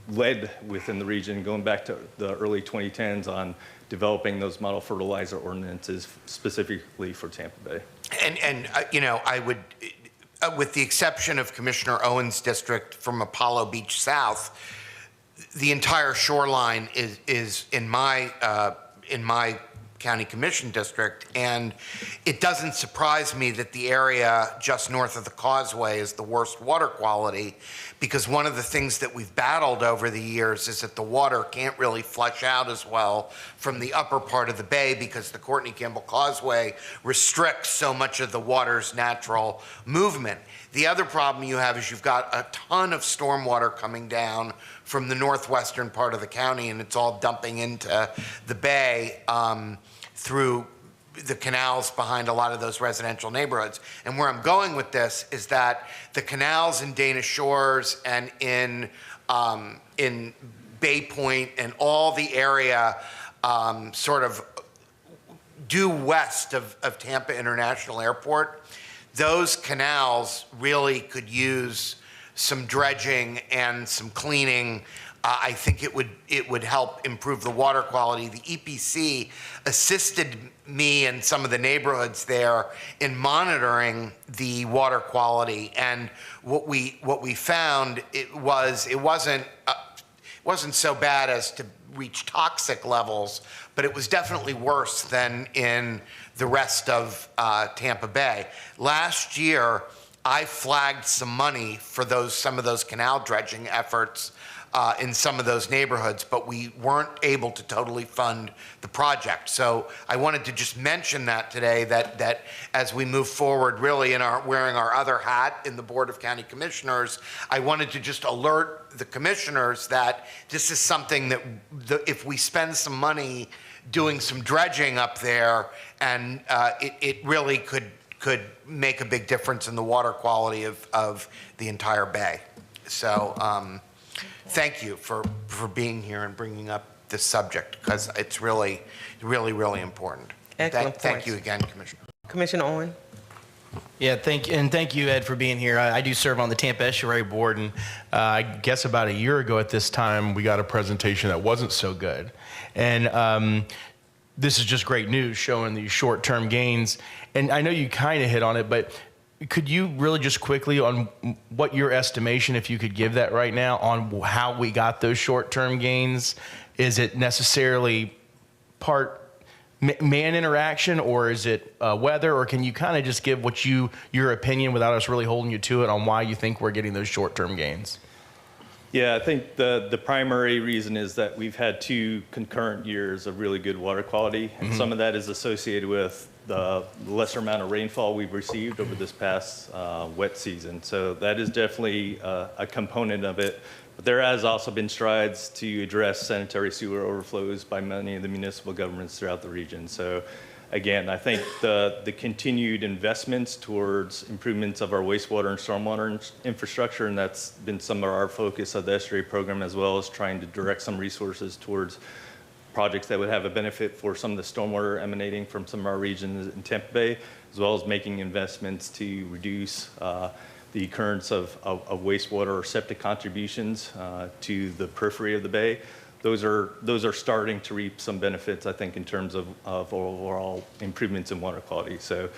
led within the region going back to the early 2010s on developing those model fertilizer ordinances specifically for Tampa Bay. And you know, I would, with the exception of Commissioner Owen's district from Apollo Beach South, the entire shoreline is in my county commission district, and it doesn't surprise me that the area just north of the causeway is the worst water quality, because one of the things that we've battled over the years is that the water can't really flush out as well from the upper part of the bay because the Courtney Campbell Causeway restricts so much of the water's natural movement. The other problem you have is you've got a ton of stormwater coming down from the northwestern part of the county, and it's all dumping into the bay through the canals behind a lot of those residential neighborhoods. And where I'm going with this is that the canals in Dana Shores and in Bay Point and all the area sort of due west of Tampa International Airport, those canals really could use some dredging and some cleaning. I think it would help improve the water quality. The EPC assisted me and some of the neighborhoods there in monitoring the water quality, and what we found it wasn't so bad as to reach toxic levels, but it was definitely worse than in the rest of Tampa Bay. Last year, I flagged some money for some of those canal dredging efforts in some of those neighborhoods, but we weren't able to totally fund the project. So I wanted to just mention that today, that as we move forward, really wearing our other hat in the Board of County Commissioners, I wanted to just alert the commissioners that this is something that if we spend some money doing some dredging up there, and it really could make a big difference in the water quality of the entire bay. So thank you for being here and bringing up this subject, because it's really, really, really important. Excellent Thank you again, Commissioner. Commissioner Owen. Yeah, thank you, Ed, for being here. I do serve on the Tampa Estuary Board, and I guess about a year ago at this time, we got a presentation that wasn't so good. And this is just great news showing these short-term gains. And I know you kind of hit on it, but could you really just quickly on what your estimation, if you could give that right now, on how we got those short-term gains? Is it necessarily part man interaction, or is it weather, or can you kind of just give your opinion without us really holding you to it on why you think we're getting those short-term gains? Yeah, I think the primary reason is that we've had 2 concurrent years of really good water quality, and some of that is associated with the lesser amount of rainfall we've received over this past wet season. So that is definitely a component of it. But there has also been strides to address sanitary sewer overflows by many of the municipal governments throughout the region. So again, I think the continued investments towards improvements of our wastewater and stormwater infrastructure, and that's been some of our focus of the estuary program, as well as trying to direct some resources towards projects that would have a benefit for some of the stormwater emanating from some of our regions in Tampa Bay, as well as making investments to reduce the occurrence of wastewater or septic contributions to the periphery of the bay. Those are starting to reap some benefits, I think, in terms of overall improvements in water quality. So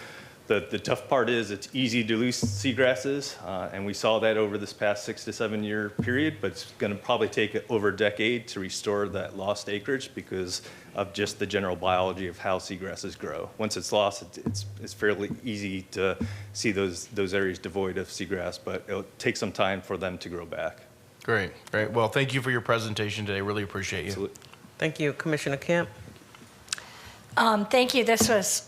The tough part is it's easy to lose seagrasses, and we saw that over this past 6 to 7 year period, but it's going to probably take over a decade to restore that lost acreage because of just the general biology of how seagrasses grow. Once it's lost, it's fairly easy to see those areas devoid of seagrass, but it'll take some time for them to grow back. Great, great. Well, thank you for your presentation today. Really appreciate you. Absolutely. Thank you. Commissioner Kemp? Thank you. This was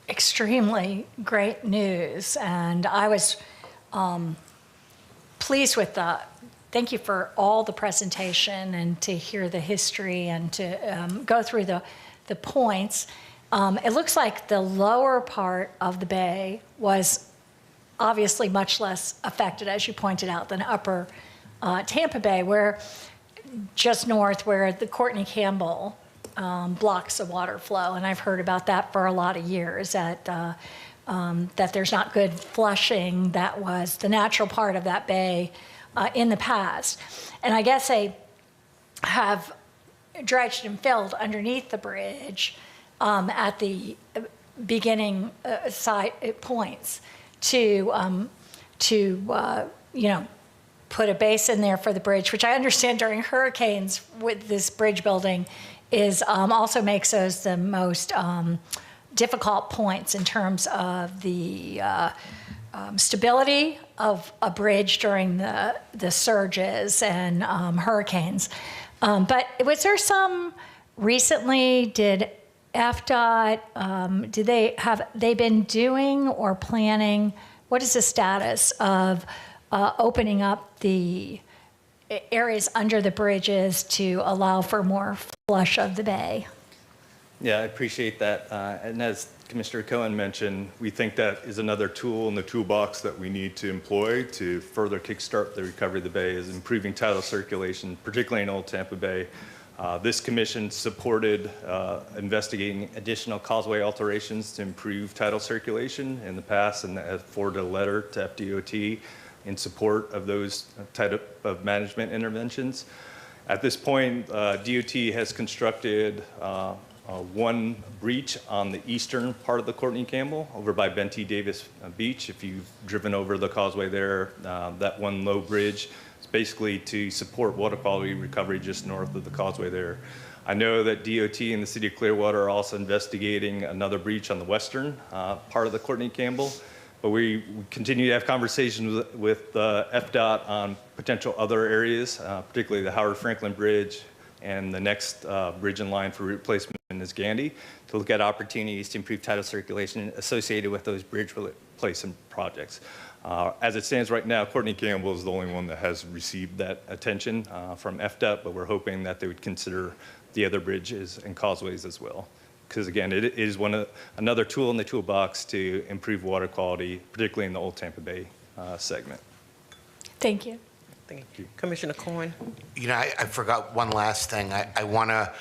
extremely great news, and I was pleased with thank you for all the presentation and to hear the history and to go through the points. It looks like the lower part of the bay was obviously much less affected, as you pointed out, than upper Tampa Bay, where just north where the Courtney Campbell blocks the water flow, and I've heard about that for a lot of years, that there's not good flushing. That was the natural part of that bay in the past. And I guess they have dredged and filled underneath the bridge at the beginning side points to put a basin there for the bridge, which I understand during hurricanes with this bridge building is also makes those the most difficult points in terms of the stability of a bridge during the surges and hurricanes. But was there some recently, did FDOT, have they been doing or planning, what is the status of opening up the areas under the bridges to allow for more flush of the bay? Yeah, I appreciate that. And as Commissioner Cohen mentioned, we think that is another tool in the toolbox that we need to employ to further kickstart the recovery of the bay, is improving tidal circulation, particularly in Old Tampa Bay. This commission supported investigating additional causeway alterations to improve tidal circulation in the past, and forwarded a letter to FDOT in support of those type of management interventions. At this point, DOT has constructed one breach on the eastern part of the Courtney Campbell over by Ben T. Davis Beach. If you've driven over the causeway there, that one low bridge is basically to support water quality recovery just north of the causeway there. I know that DOT and the City of Clearwater are also investigating another breach on the western part of the Courtney Campbell. But we continue to have conversations with FDOT on potential other areas, particularly the Howard Franklin Bridge and the next bridge in line for replacement is Gandy, to look at opportunities to improve tidal circulation associated with those bridge replacement projects. As it stands right now, Courtney Campbell is the only one that has received that attention from FDOT, but we're hoping that they would consider the other bridges and causeways as well. Because again, it is another tool in the toolbox to improve water quality, particularly in the Old Tampa Bay segment. Thank you. Thank you. Commissioner Cohen? You know, I forgot one last thing. I want to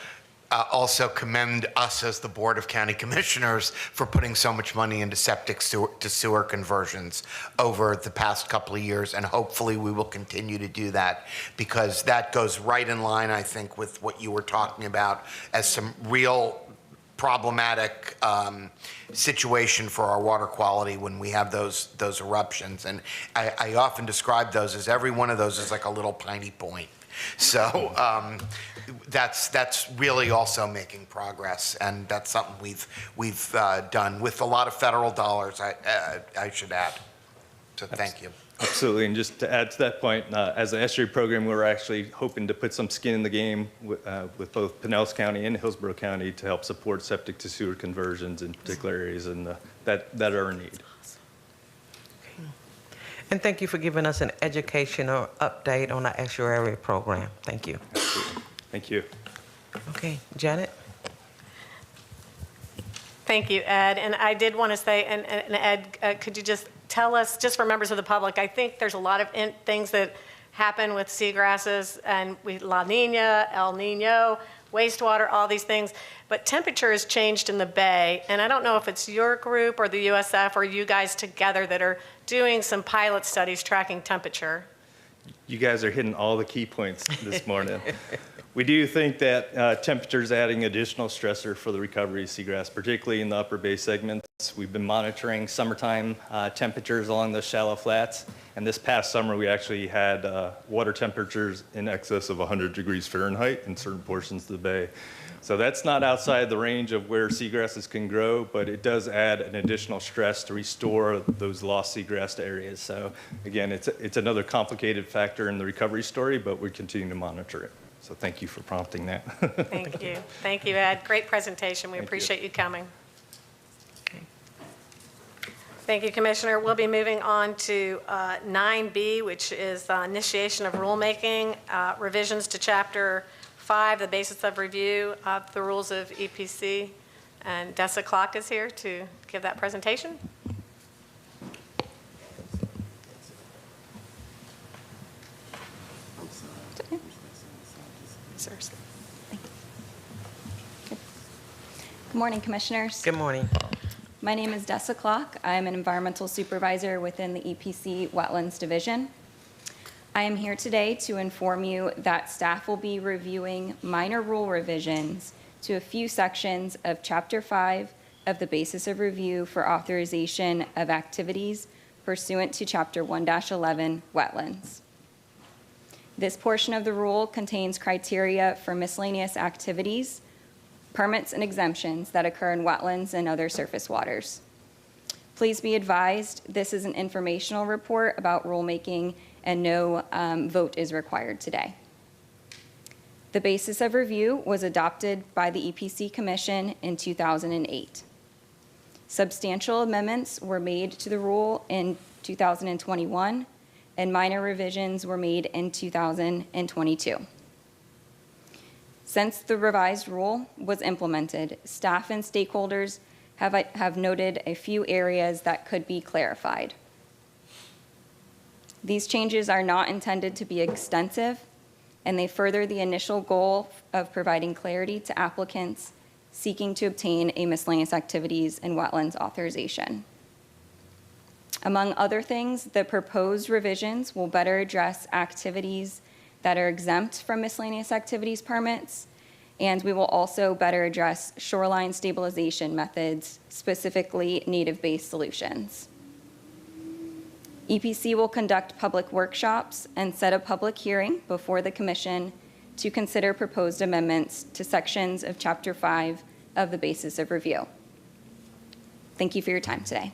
also commend us as the Board of County Commissioners for putting so much money into septic to sewer conversions over the past couple of years, and hopefully we will continue to do that, because that goes right in line, I think, with what you were talking about as some real problematic situation for our water quality when we have those eruptions. And I often describe those as every one of those is like a little tiny point. So that's really also making progress, and that's something we've done with a lot of federal dollars, I should add. So thank you. Absolutely, and just to add to that point, as an estuary program, we're actually hoping to put some skin in the game with both Pinellas County and Hillsborough County to help support septic to sewer conversions in particular areas that are in need. And thank you for giving us an educational update on our estuary program. Thank you. Absolutely. Thank you. Okay, Janet? Thank you, Ed. And I did want to say, and Ed, could you just tell us, just for members of the public, I think there's a lot of things that happen with seagrasses, and La Nina, El Nino, wastewater, all these things. But temperature has changed in the bay, and I don't know if it's your group or the USF or you guys together that are doing some pilot studies tracking temperature. You guys are hitting all the key points this morning. We do think that temperature is adding additional stressor for the recovery of seagrass, particularly in the upper bay segments. We've been monitoring summertime temperatures along the shallow flats, and this past summer we actually had water temperatures in excess of 100 degrees Fahrenheit in certain portions of the bay. So that's not outside the range of where seagrasses can grow, but it does add an additional stress to restore those lost seagrass areas. So again, it's another complicated factor in the recovery story, but we continue to monitor it. So thank you for prompting that. Thank you. Thank you, Ed. Great presentation. We appreciate you coming. Thank you, Commissioner. We'll be moving on to 9B, which is initiation of rulemaking, revisions to Chapter 5, the basis of review of the rules of EPC. And Dessa Clark is here to give that presentation. Good morning, Commissioners. Good morning. My name is Dessa Clark. I am an environmental supervisor within the EPC Wetlands Division. I am here today to inform you that staff will be reviewing minor rule revisions to a few sections of Chapter 5 of the basis of review for authorization of activities pursuant to Chapter 1-11 Wetlands. This portion of the rule contains criteria for miscellaneous activities, permits and exemptions that occur in wetlands and other surface waters. Please be advised, this is an informational report about rulemaking and no vote is required today. The basis of review was adopted by the EPC Commission in 2008. Substantial amendments were made to the rule in 2021, and minor revisions were made in 2022. Since the revised rule was implemented, staff and stakeholders have noted a few areas that could be clarified. These changes are not intended to be extensive, and they further the initial goal of providing clarity to applicants seeking to obtain a miscellaneous activities and wetlands authorization. Among other things, the proposed revisions will better address activities that are exempt from miscellaneous activities permits, and we will also better address shoreline stabilization methods, specifically native-based solutions. EPC will conduct public workshops and set a public hearing before the Commission to consider proposed amendments to sections of Chapter 5 of the basis of review. Thank you for your time today.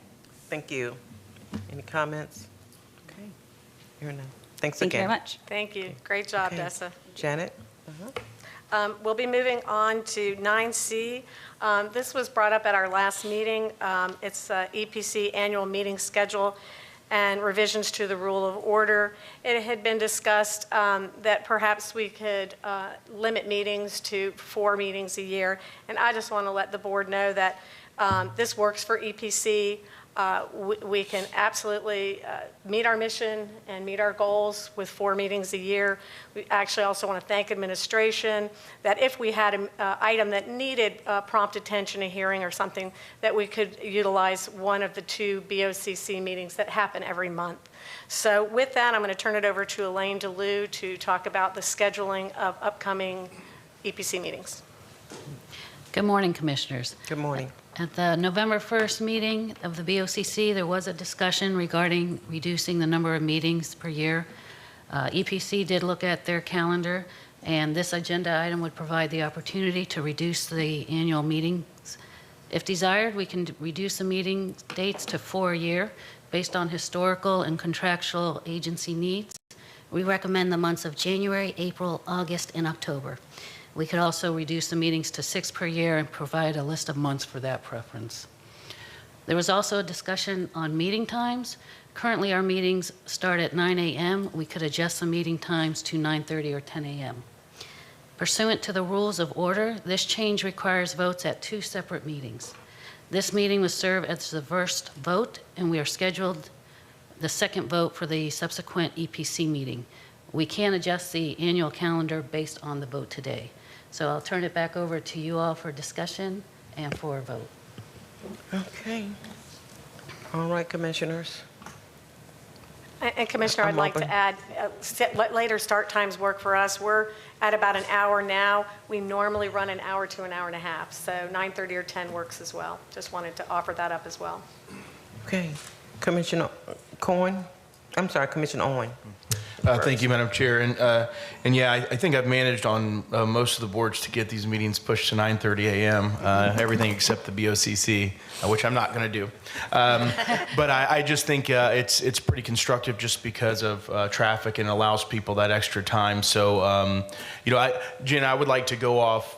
Thank you. Any comments? Okay. Here now. Thanks Thank again. you very much. Thank you. Great job, Okay. Dessa. Janet? We'll be moving on to 9C. This was brought up at our last meeting. It's EPC annual meeting schedule and revisions to the rule of order. It had been discussed that perhaps we could limit meetings to 4 meetings a year. And I just want to let the board know that this works for EPC. We can absolutely meet our mission and meet our goals with 4 meetings a year. We actually also want to thank administration that if we had an item that needed prompt attention, a hearing or something, that we could utilize one of the 2 BOCC meetings that happen every month. So with that, I'm going to turn it over to Elaine DeLue to talk about the scheduling of upcoming EPC meetings. Good morning, Commissioners. Good morning. At the November 1st meeting of the BOCC, there was a discussion regarding reducing the number of meetings per year. EPC did look at their calendar, and this agenda item would provide the opportunity to reduce the annual meetings. If desired, we can reduce the meeting dates to 4 a year based on historical and contractual agency needs. We recommend the months of January, April, August, and October. We could also reduce the meetings to 6 per year and provide a list of months for that preference. There was also a discussion on meeting times. Currently, our meetings start at 9 a.m. We could adjust the meeting times to 9:30 or 10 a.m. Pursuant to the rules of order, this change requires votes at 2 separate meetings. This meeting will serve as the first vote, and we are scheduled the second vote for the subsequent EPC meeting. We can adjust the annual calendar based on the vote today. So I'll turn it back over to you all for discussion and for a vote. Okay. All right, Commissioners. And Commissioner, I'd like to add, later start times work for us. We're at about an hour now. We normally run an hour to an hour and a half, so 9:30 or 10 works as well. Just wanted to offer that up as well. Okay. Commissioner Cohen? I'm sorry, Commissioner Owen. Thank you, Madam Chair. And yeah, I think I've managed on most of the boards to get these meetings pushed to 9:30 a.m., everything except the BOCC, which I'm not going to do. But I just think it's pretty constructive just because of traffic and allows people that extra time. So, Jen, I would like to go off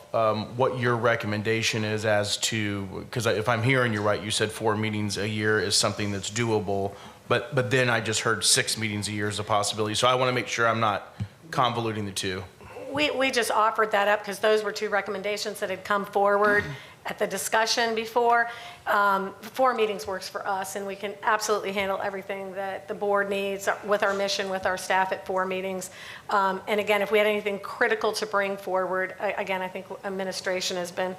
what your recommendation is as to, because if I'm hearing you right, you said 4 meetings a year is something that's doable. But then I just heard 6 meetings a year is a possibility. So I want to make sure I'm not convoluting the two. We just offered that up because those were 2 recommendations that had come forward at the discussion before. 4 meetings works for us, and we can absolutely handle everything that the board needs with our mission, with our staff at 4 meetings. And again, if we had anything critical to bring forward, again, I think administration has been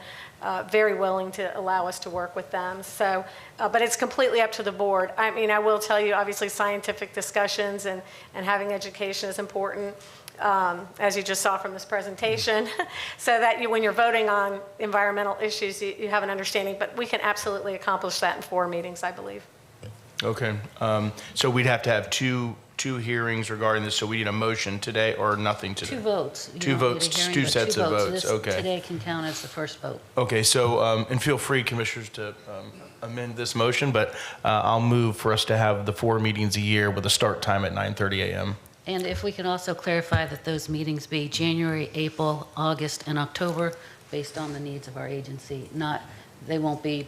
very willing to allow us to work with them. So, but it's completely up to the board. I mean, I will tell you, obviously, scientific discussions and having education is important. As you just saw from this presentation, so that when you're voting on environmental issues, you have an understanding, but we can absolutely accomplish that in 4 meetings, I believe. Okay, so we'd have to have two hearings regarding this, so we need a motion today or nothing today? 2 votes. You 2 don't need a votes, hearing, 2 but sets 2 of votes. votes, This okay. Today can count as the first vote. Okay, so, and feel free, commissioners, to amend this motion, but I'll move for us to have the 4 meetings a year with a start time at 9:30 a.m. And if we can also clarify that those meetings be January, April, August, and October, based on the needs of our agency. They won't be,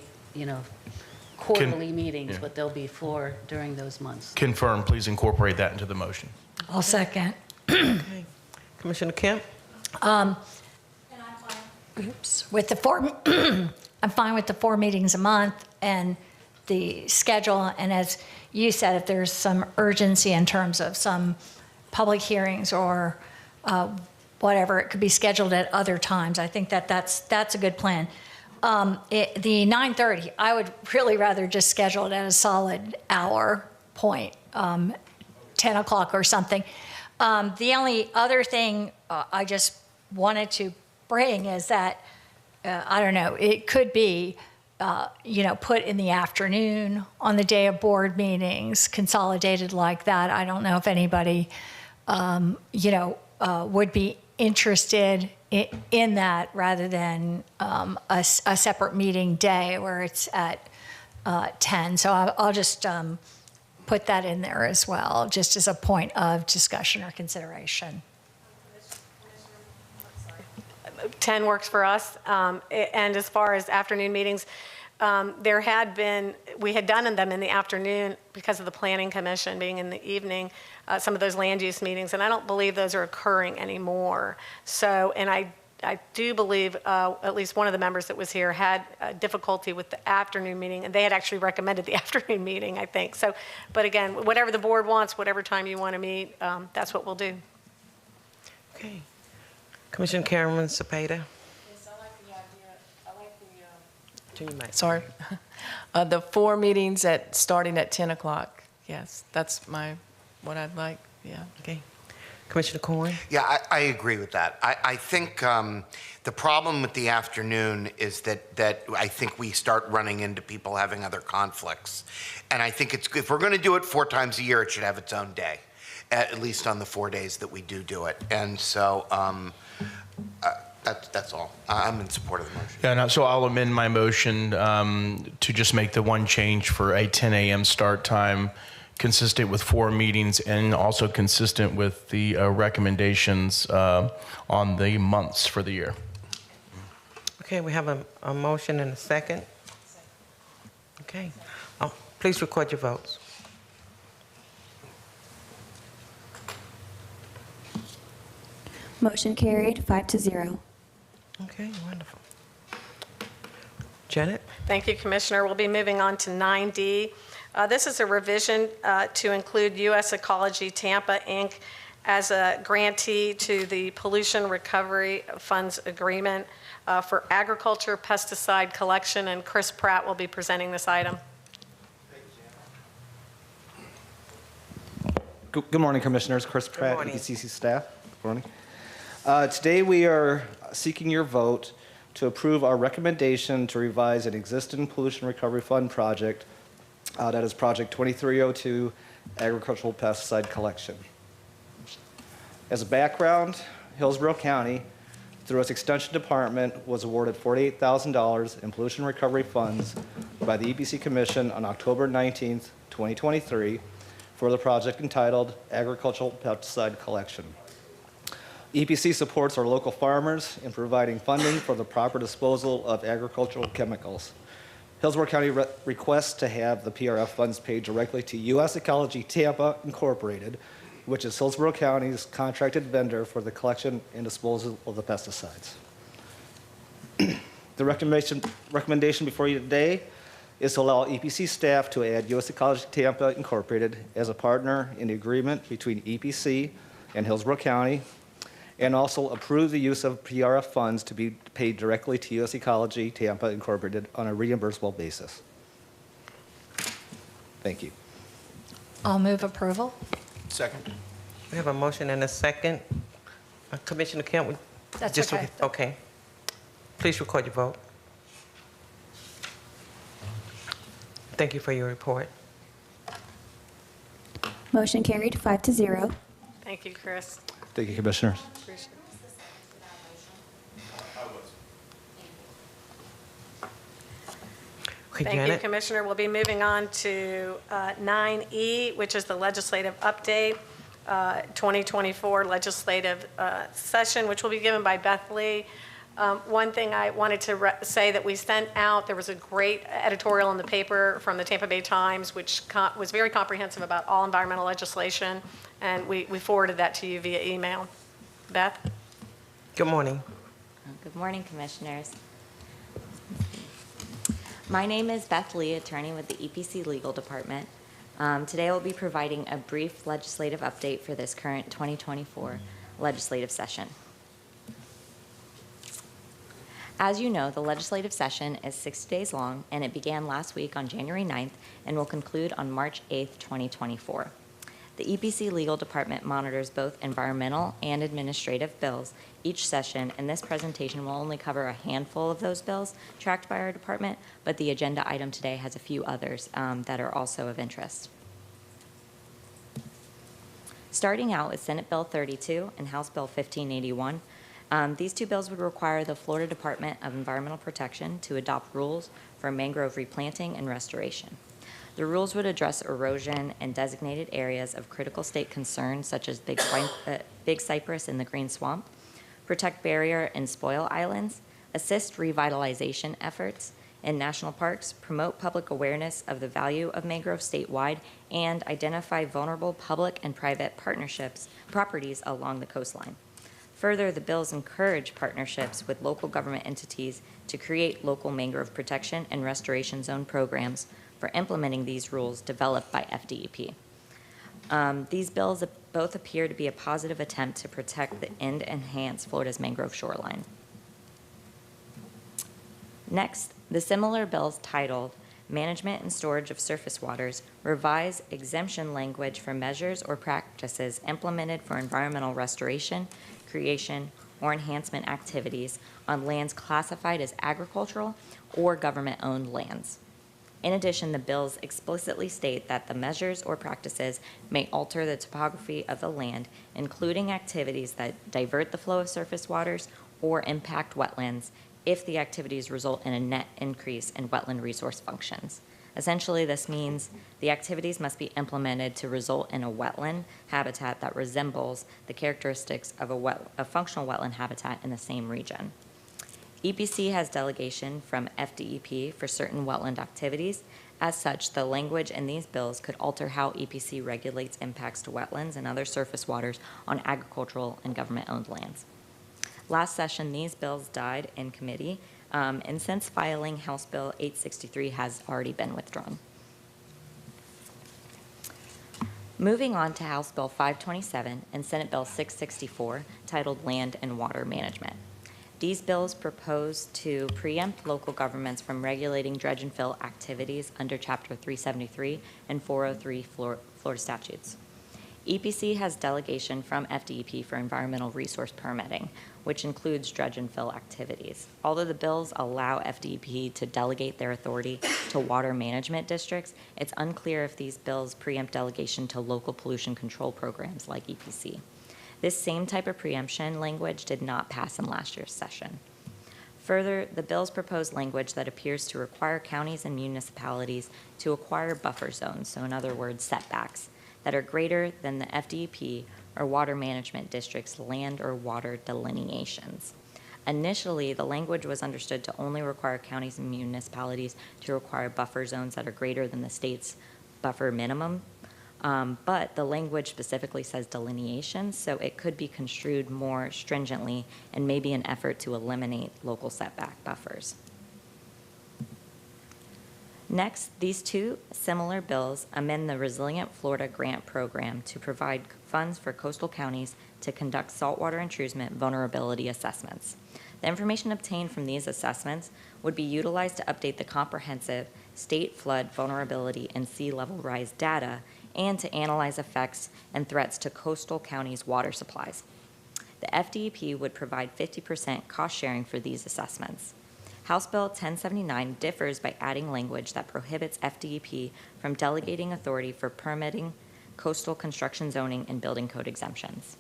quarterly meetings, but they'll be 4 during those months. Confirm, please incorporate that into the motion. I'll second. Okay. Commissioner Kemp? With the 4, I'm fine with the 4 meetings a month and the schedule. And as you said, if there's some urgency in terms of some public hearings or whatever, it could be scheduled at other times. I think that's a good plan. The 9:30, I would really rather just schedule it at a solid hour point, 10 o'clock or something. The only other thing I just wanted to bring is that, I don't know, it could be, put in the afternoon on the day of board meetings, consolidated like that. I don't know if anybody, would be interested in that rather than a separate meeting day where it's at 10. So I'll just put that in there as well, just as a point of discussion or consideration. 10 works for us. And as far as afternoon meetings, we had done them in the afternoon because of the Planning Commission being in the evening, some of those land use meetings, and I don't believe those are occurring anymore. So, and I do believe at least one of the members that was here had difficulty with the afternoon meeting, and they had actually recommended the afternoon meeting, I think. So, but again, whatever the board wants, whatever time you want to meet, that's what we'll do. Okay. Commissioner Cameron Cepeda? Yes, I like the idea. Sorry. The 4 meetings starting at 10 o'clock. Yes, that's what I'd like. Yeah. Okay. Commissioner Cohen? Yeah, I agree with that. I think the problem with the afternoon is that I think we start running into people having other conflicts. And I think if we're going to do it 4 times a year, it should have its own day, at least on the 4 days that we do it. And so that's all. I'm in support of the motion. Yeah, so I'll amend my motion to just make the one change for a 10 a.m. start time, consistent with 4 meetings and also consistent with the recommendations on the months for the year. Okay, we have a motion and a second. Okay. Please record your votes. Motion carried 5-0. Okay, wonderful. Janet? Thank you, Commissioner. We'll be moving on to 9D. This is a revision to include U.S. Ecology Tampa, Inc. as a grantee to the Pollution Recovery Funds Agreement for agriculture pesticide collection, and Chris Pratt will be presenting this item. Good morning, Commissioners. Chris Pratt, morning. EPCC staff. Good morning. Today we are seeking your vote to approve our recommendation to revise an existing pollution recovery fund project. That is Project 2302, Agricultural Pesticide Collection. As a background, Hillsborough County, through its Extension Department, was awarded $48,000 in pollution recovery funds by the EPC Commission on October 19th, 2023 for the project entitled Agricultural Pesticide Collection. EPC supports our local farmers in providing funding for the proper disposal of agricultural chemicals. Hillsborough County requests to have the PRF funds paid directly to U.S. Ecology Tampa Incorporated, which is Hillsborough County's contracted vendor for the collection and disposal of the pesticides. The recommendation before you today is to allow EPC staff to add U.S. Ecology Tampa Incorporated as a partner in the agreement between EPC and Hillsborough County, and also approve the use of PRF funds to be paid directly to U.S. Ecology Tampa Incorporated on a reimbursable basis. Thank you. I'll move approval. Second. We have a motion and a second. Commissioner Kent, we That's just okay. okay. Please record your vote. Thank you for your report. Motion carried 5-0. Thank you, Chris. Thank you, Commissioners. Appreciate it. Okay, Thank you, Janet. Commissioner. We'll be moving on to 9E, which is the legislative update, 2024 legislative session, which will be given by Beth Lee. One thing I wanted to say that we sent out, there was a great editorial in the paper from the Tampa Bay Times, which was very comprehensive about all environmental legislation, and we forwarded that to you via email. Beth? Good morning. Good morning, Commissioners. My name is Beth Lee, attorney with the EPC Legal Department. Today I will be providing a brief legislative update for this current 2024 legislative session. As you know, the legislative session is 6 days long, and it began last week on January 9th and will conclude on March 8th, 2024. The EPC Legal Department monitors both environmental and administrative bills each session, and this presentation will only cover a handful of those bills tracked by our department, but the agenda item today has a few others that are also of interest. Starting out with Senate Bill 32 and House Bill 1581, these two bills would require the Florida Department of Environmental Protection to adopt rules for mangrove replanting and restoration. The rules would address erosion in designated areas of critical state concern, such as big cypress in the Green Swamp, protect barrier and spoil islands, assist revitalization efforts in national parks, promote public awareness of the value of mangrove statewide, and identify vulnerable public and private properties along the coastline. Further, the bills encourage partnerships with local government entities to create local mangrove protection and restoration zone programs for implementing these rules developed by FDEP. These bills both appear to be a positive attempt to protect and enhance Florida's mangrove shoreline. Next, the similar bills titled Management and Storage of Surface Waters revise exemption language for measures or practices implemented for environmental restoration, creation, or enhancement activities on lands classified as agricultural or government-owned lands. In addition, the bills explicitly state that the measures or practices may alter the topography of the land, including activities that divert the flow of surface waters or impact wetlands if the activities result in a net increase in wetland resource functions. Essentially, this means the activities must be implemented to result in a wetland habitat that resembles the characteristics of a functional wetland habitat in the same region. EPC has delegation from FDEP for certain wetland activities. As such, the language in these bills could alter how EPC regulates impacts to wetlands and other surface waters on agricultural and government-owned lands. Last session, these bills died in committee, and since filing, House Bill 863 has already been withdrawn. Moving on to House Bill 527 and Senate Bill 664, titled Land and Water Management. These bills propose to preempt local governments from regulating dredge and fill activities under Chapter 373 and 403 Florida statutes. EPC has delegation from FDEP for environmental resource permitting, which includes dredge and fill activities. Although the bills allow FDEP to delegate their authority to water management districts, it's unclear if these bills preempt delegation to local pollution control programs like EPC. This same type of preemption language did not pass in last year's session. Further, the bill's proposed language that appears to require counties and municipalities to acquire buffer zones, so in other words, setbacks, that are greater than the FDEP or water management district's land or water delineations. Initially, the language was understood to only require counties and municipalities to require buffer zones that are greater than the state's buffer minimum, but the language specifically says delineations, so it could be construed more stringently and may be an effort to eliminate local setback buffers. Next, these two similar bills amend the Resilient Florida Grant Program to provide funds for coastal counties to conduct saltwater intrusion vulnerability assessments. The information obtained from these assessments would be utilized to update the comprehensive state flood vulnerability and sea level rise data and to analyze effects and threats to coastal counties' water supplies. The FDEP would provide 50% cost sharing for these assessments. House Bill 1079 differs by adding language that prohibits FDEP from delegating authority for permitting coastal construction zoning and building code exemptions.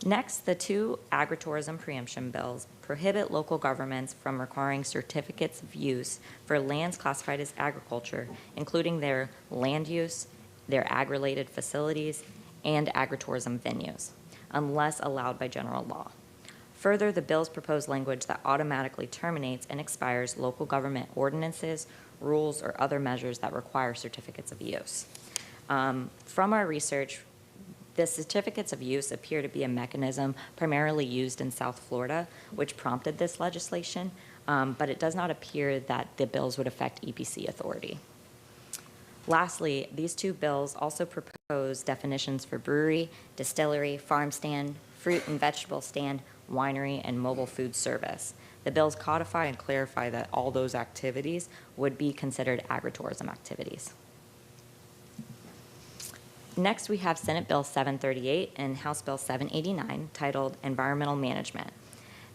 Next, the two agritourism preemption bills prohibit local governments from requiring certificates of use for lands classified as agriculture, including their land use, their ag-related facilities, and agritourism venues, unless allowed by general law. Further, the bill's proposed language that automatically terminates and expires local government ordinances, rules, or other measures that require certificates of use. From our research, the certificates of use appear to be a mechanism primarily used in South Florida, which prompted this legislation, but it does not appear that the bills would affect EPC authority. Lastly, these two bills also propose definitions for brewery, distillery, farm stand, fruit and vegetable stand, winery, and mobile food service. The bills codify and clarify that all those activities would be considered agritourism activities. Next, we have Senate Bill 738 and House Bill 789, titled Environmental Management.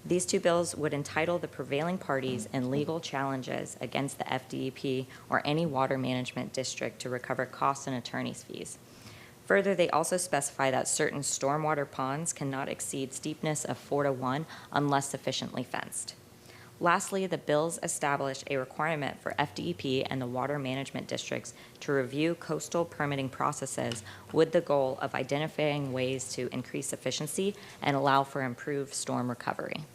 These two bills would entitle the prevailing parties in legal challenges against the FDEP or any water management district to recover costs and attorney's fees. Further, they also specify that certain stormwater ponds cannot exceed steepness of 4:1 unless sufficiently fenced. Lastly, the bills establish a requirement for FDEP and the water management districts to review coastal permitting processes with the goal of identifying ways to increase efficiency and allow for improved storm recovery.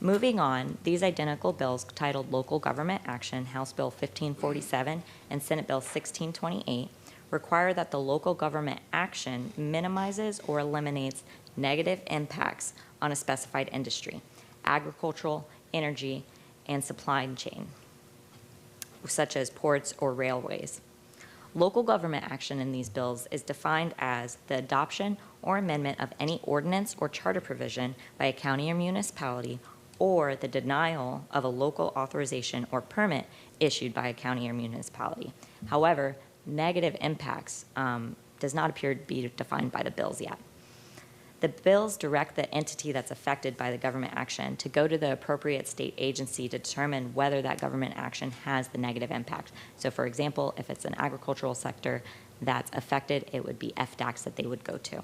Moving on, these identical bills titled Local Government Action, House Bill 1547 and Senate Bill 1628, require that the local government action minimizes or eliminates negative impacts on a specified industry, agricultural, energy, and supply chain, such as ports or railways. Local government action in these bills is defined as the adoption or amendment of any ordinance or charter provision by a county or municipality, or the denial of a local authorization or permit issued by a county or municipality. However, negative impacts does not appear to be defined by the bills yet. The bills direct the entity that's affected by the government action to go to the appropriate state agency to determine whether that government action has the negative impact. So for example, if it's an agricultural sector that's affected, it would be FDACs that they would go to.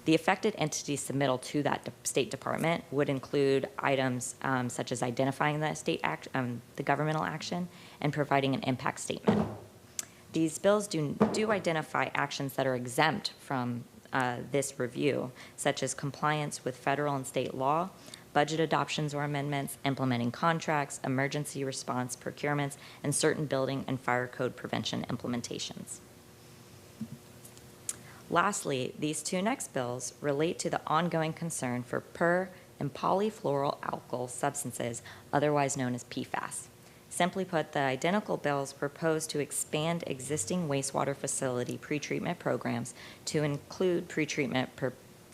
The affected entity's submittal to that state department would include items such as identifying the governmental action and providing an impact statement. These bills do identify actions that are exempt from this review, such as compliance with federal and state law, budget adoptions or amendments, implementing contracts, emergency response procurements, and certain building and fire code prevention implementations. Lastly, these two next bills relate to the ongoing concern for per- and polyfluoroalkyl substances, otherwise known as PFAS. Simply put, the identical bills propose to expand existing wastewater facility pretreatment programs to include pretreatment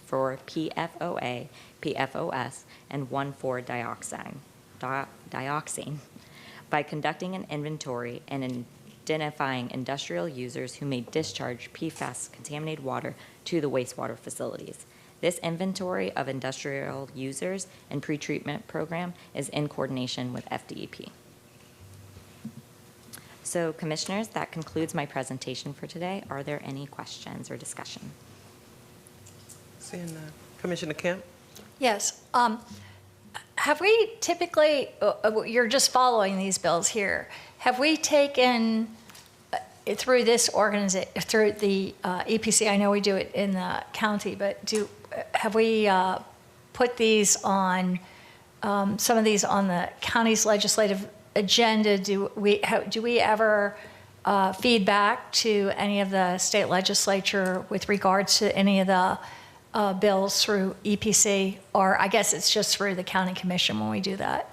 for PFOA, PFOS, and 1,4-dioxane by conducting an inventory and identifying industrial users who may discharge PFAS-contaminated water to the wastewater facilities. This inventory of industrial users and pretreatment program is in coordination with FDEP. So, Commissioners, that concludes my presentation for today. Are there any questions or discussion? Seeing none. Commissioner Kemp? Yes. Have we typically, you're just following these bills here, have we taken through this organization, through the EPC, I know we do it in the county, but have we put these on, some of these on the county's legislative agenda? Do we ever feed back to any of the state legislature with regards to any of the bills through EPC? Or I guess it's just through the county commission when we do that?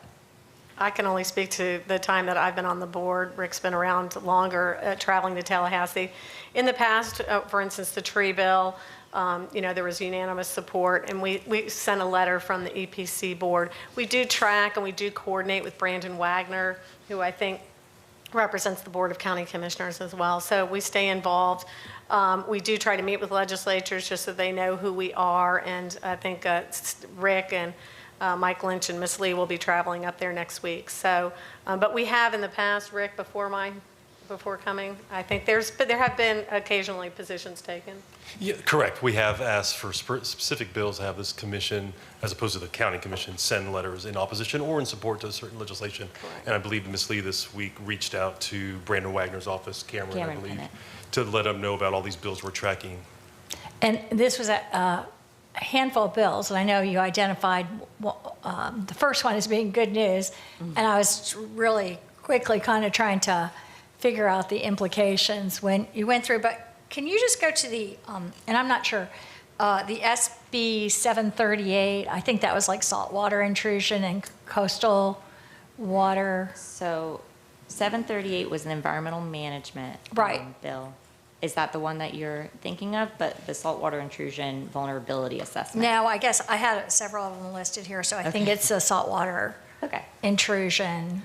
I can only speak to the time that I've been on the board. Rick's been around longer, traveling to Tallahassee. In the past, for instance, the tree bill, there was unanimous support, and we sent a letter from the EPC board. We do track and we do coordinate with Brandon Wagner, who I think represents the Board of County Commissioners as well. So we stay involved. We do try to meet with legislatures just so they know who we are, and I think Rick and Mike Lynch and Ms. Lee will be traveling up there next week. So, but we have in the past, Rick, before coming, I think there have been occasionally positions taken. Yeah, correct. We have asked for specific bills to have this commission, as opposed to the county commission, send letters in opposition or in support to certain legislation. Correct. And I believe Ms. Lee this week reached out to Brandon Wagner's office, Cameron I believe, to let them know about all these bills we're tracking. And this was a handful of bills, and I know you identified the first one as being good news, and I was really quickly kind of trying to figure out the implications when you went through. But can you just go to the, and I'm not sure, the SB 738, I think that was like saltwater intrusion and coastal water. So 738 was an environmental management bill. Is that the one that you're thinking of? But the saltwater intrusion vulnerability assessment? No, I guess I had several of them listed here, so I think it's a saltwater intrusion.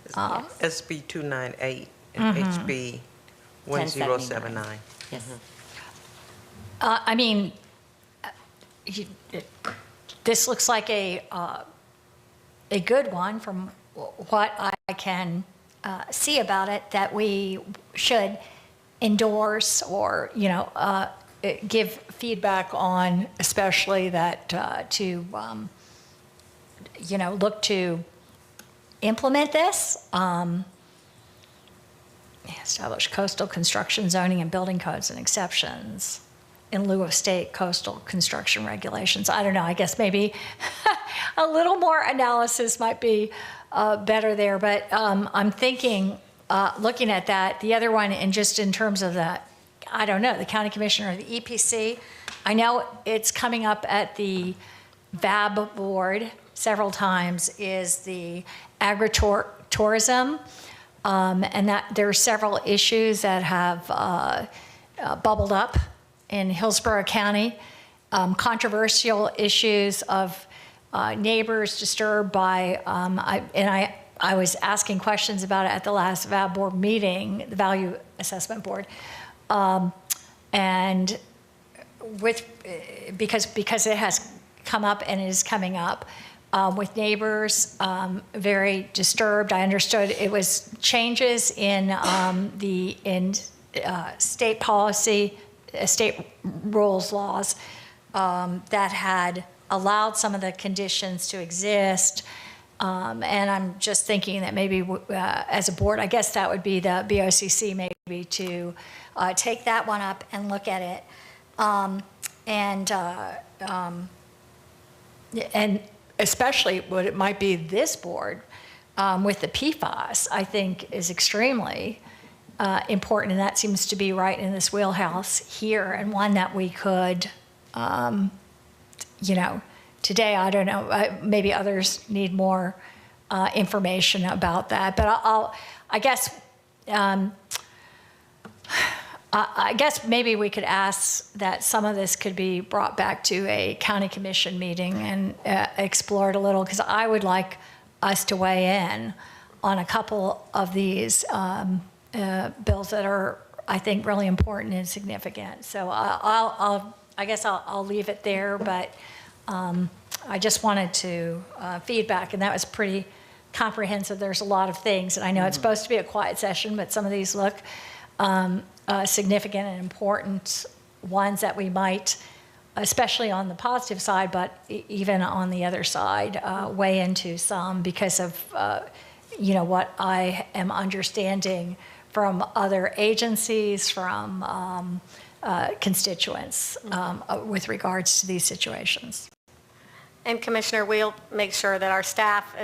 SB 298 and HB 1079. Yes. I mean, this looks like a good one from what I can see about it, that we should endorse or, give feedback on, especially that to look to implement this. Establish coastal construction zoning and building codes and exceptions in lieu of state coastal construction regulations. I don't know, I guess maybe a little more analysis might be better there, but I'm thinking, looking at that, the other one, and just in terms of the, I don't know, the county commissioner or the EPC, I know it's coming up at the VAB board several times, is the agritourism, and that there are several issues that have bubbled up in Hillsborough County, controversial issues of neighbors disturbed by, I was asking questions about it at the last VAB board meeting, the Value Assessment Board, and because it has come up and it is coming up with neighbors, very disturbed. I understood it was changes in state policy, state rules, laws that had allowed some of the conditions to exist. And I'm just thinking that maybe as a board, I guess that would be the BOCC maybe to take that one up and look at it. And especially what it might be this board with the PFAS, I think is extremely important. And that seems to be right in this wheelhouse here, and one that we could, today, I don't know, maybe others need more information about that. But I guess maybe we could ask that some of this could be brought back to a county commission meeting and explored a little, because I would like us to weigh in on a couple of these bills that are, I think, really important and significant. So I guess I'll leave it there, but I just wanted to feedback, and that was pretty comprehensive. There's a lot of things, and I know it's supposed to be a quiet session, but some of these look significant and important ones that we might, especially on the positive side, but even on the other side, weigh into some because of what I am understanding from other agencies, from constituents with regards to these situations. And Commissioner, we'll make sure that our staff,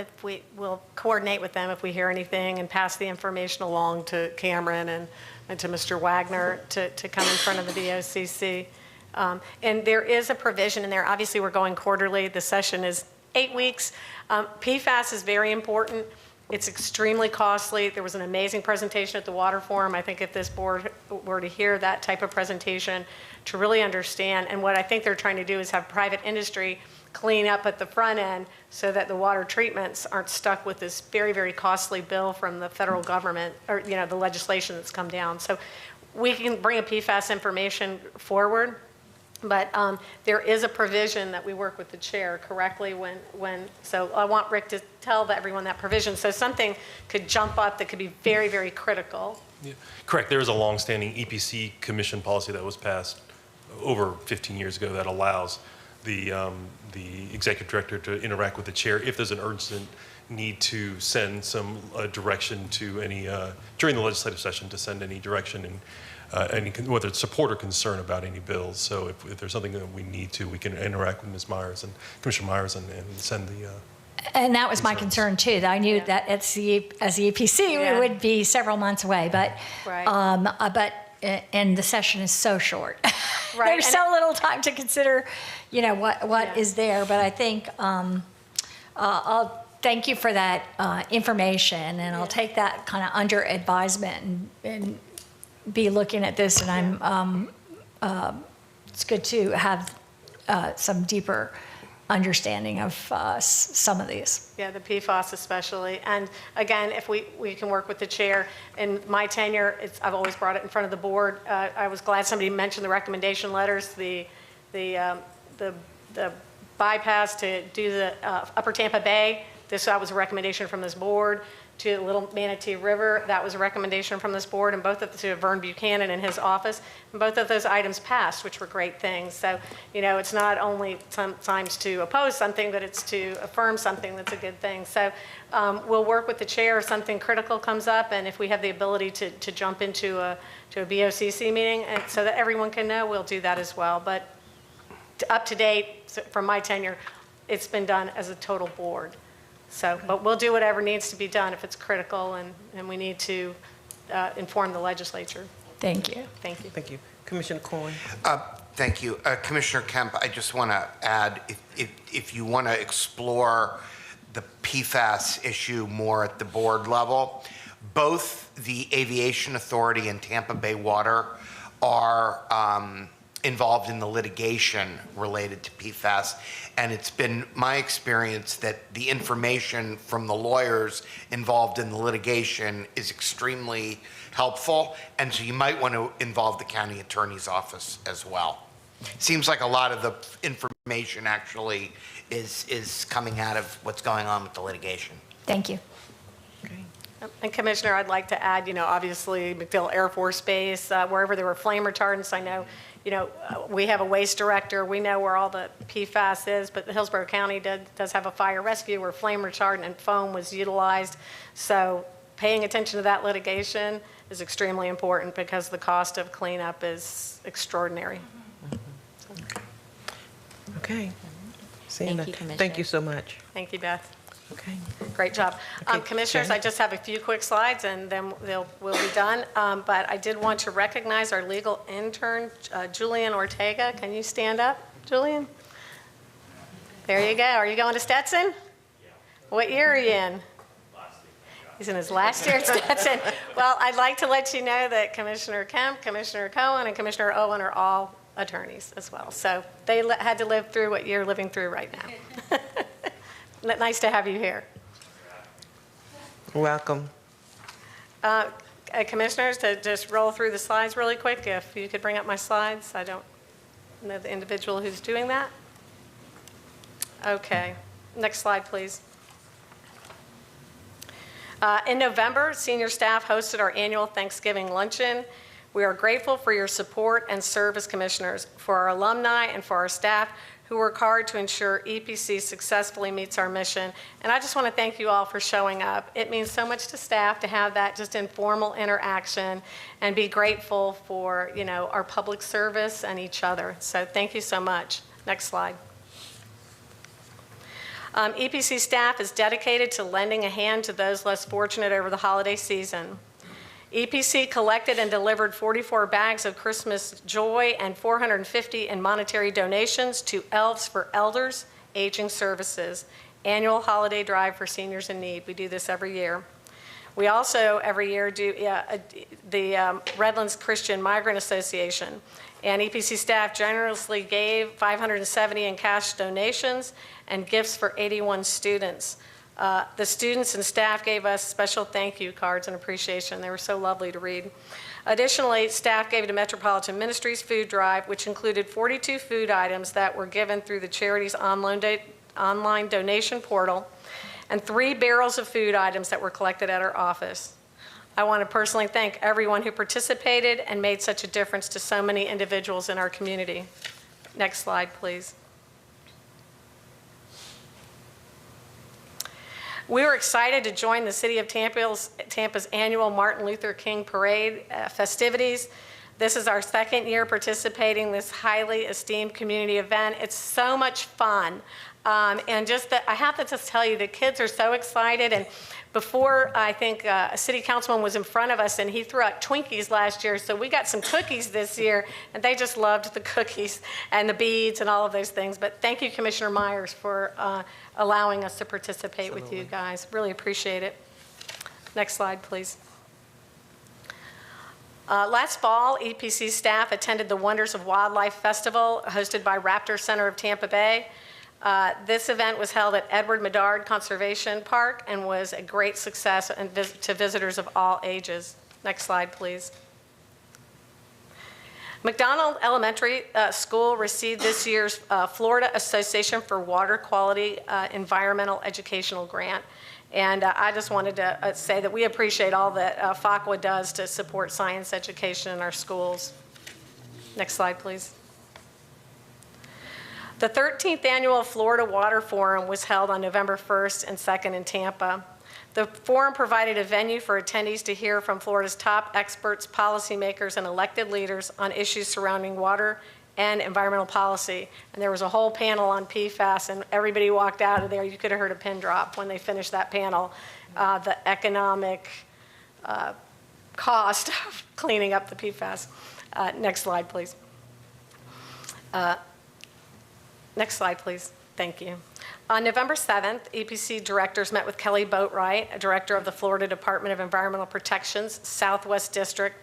will coordinate with them if we hear anything and pass the information along to Cameron and to Mr. Wagner to come in front of the BOCC. And there is a provision in there. Obviously, we're going quarterly. The session is 8 weeks. PFAS is very important. It's extremely costly. There was an amazing presentation at the Water Forum. I think if this board were to hear that type of presentation, to really understand, and what I think they're trying to do is have private industry clean up at the front end so that the water treatments aren't stuck with this very, very costly bill from the federal government, or the legislation that's come down. So we can bring a PFAS information forward, but there is a provision that we work with the chair correctly so I want Rick to tell everyone that provision, so something could jump up that could be very, very critical. Yeah. Correct. There is a long-standing EPC commission policy that was passed over 15 years ago that allows the executive director to interact with the chair if there's an urgent need to send some direction to any, during the legislative session, to send any direction and whether it's support or concern about any bills. So if there's something that we need to, we can interact with Ms. Myers and Commissioner Myers and send the and that was my concern too. That I knew that as the EPC, it would be several months away, but and the session is so short. Right. There's so little time to consider, what is there. But I think I'll thank you for that information, and I'll take that kind of under advisement and be looking at this. And it's good to have some deeper understanding of some of these. Yeah, the PFAS especially. And again, if we can work with the chair. In my tenure, I've always brought it in front of the board. I was glad somebody mentioned the recommendation letters, the bypass to do the Upper Tampa Bay. That was a recommendation from this board. To Little Manatee River, that was a recommendation from this board, and both of to Vern Buchanan in his office, and both of those items passed, which were great things. So, it's not only sometimes to oppose something, but it's to affirm something that's a good thing. So we'll work with the chair if something critical comes up, and if we have the ability to jump into a BOCC meeting, and so that everyone can know, we'll do that as well. But up to date, from my tenure, it's been done as a total board. So, but we'll do whatever needs to be done if it's critical and we need to inform the legislature. Thank you. Thank you. Thank you. Commissioner Coyne. Thank you. Commissioner Kemp, I just want to add, if you want to explore the PFAS issue more at the board level, both the Aviation Authority and Tampa Bay Water are involved in the litigation related to PFAS, and it's been my experience that the information from the lawyers involved in the litigation is extremely helpful, and so you might want to involve the county attorney's office as well. Seems like a lot of the information actually is coming out of what's going on with the litigation. Thank you. And Commissioner, I'd like to add, obviously MacDill Air Force Base, wherever there were flame retardants, I know, we have a waste director. We know where all the PFAS is, but the Hillsborough County does have a fire rescue where flame retardant and foam was utilized. So paying attention to that litigation is extremely important because the cost of cleanup is extraordinary. Okay. Thank you, Commissioner. Thank you so much. Thank you, Beth. Okay. Great job. Okay, Commissioners, Sharon? I just have a few quick slides and then we'll be done. But I did want to recognize our legal intern, Julian Ortega. Can you stand up, Julian? There you go. Are you going to Stetson? Yeah. What year are you in? He's in his last year at Stetson. Well, I'd like to let you know that Commissioner Kemp, Commissioner Cohen, and Commissioner Owen are all attorneys as well. So they had to live through what you're living through right now. Nice to have you here. Welcome. Commissioners, to just roll through the slides really quick. If you could bring up my slides. I don't know the individual who's doing that. Okay. Next slide, please. In November, senior staff hosted our annual Thanksgiving luncheon. We are grateful for your support and service, commissioners, for our alumni and for our staff who work hard to ensure EPC successfully meets our mission. And I just want to thank you all for showing up. It means so much to staff to have that just informal interaction and be grateful for, you know, our public service and each other. So thank you so much. Next slide. EPC staff is dedicated to lending a hand to those less fortunate over the holiday season. EPC collected and delivered 44 bags of Christmas joy and 450 in monetary donations to Elves for Elders Aging Services, annual holiday drive for seniors in need. We do this every year. We also every year do the Redlands Christian Migrant Association, and EPC staff generously gave 570 in cash donations and gifts for 81 students. The students and staff gave us special thank you cards and appreciation. They were so lovely to read. Additionally, staff gave to Metropolitan Ministries food drive, which included 42 food items that were given through the charity's online donation portal, and 3 barrels of food items that were collected at our office. I want to personally thank everyone who participated and made such a difference to so many individuals in our community. Next slide, please. We were excited to join the City of Tampa's annual Martin Luther King Parade festivities. This is our second year participating in this highly esteemed community event. It's so much fun. And just I have to just tell you, the kids are so excited. And before, I think a city councilman was in front of us and he threw out Twinkies last year. So we got some cookies this year and they just loved the cookies and the beads and all of those things. But thank you, Commissioner Myers, for allowing us to participate with you guys. Really appreciate it. Next slide, please. Last fall, EPC staff attended the Wonders of Wildlife Festival hosted by Raptor Center of Tampa Bay. This event was held at Edward Medard Conservation Park and was a great success to visitors of all ages. Next slide, please. McDonald Elementary School received this year's Florida Association for Water Quality Environmental Educational Grant. And I just wanted to say that we appreciate all that FACWA does to support science education in our schools. Next slide, please. The 13th annual Florida Water Forum was held on November 1st and 2nd in Tampa. The forum provided a venue for attendees to hear from Florida's top experts, policymakers, and elected leaders on issues surrounding water and environmental policy. And there was a whole panel on PFAS, and everybody walked out of there. You could have heard a pin drop when they finished that panel. The economic cost of cleaning up the PFAS. Next slide, please. Next slide, please. Thank you. On November 7th, EPC directors met with Kelly Boatwright, a director of the Florida Department of Environmental Protection's Southwest District,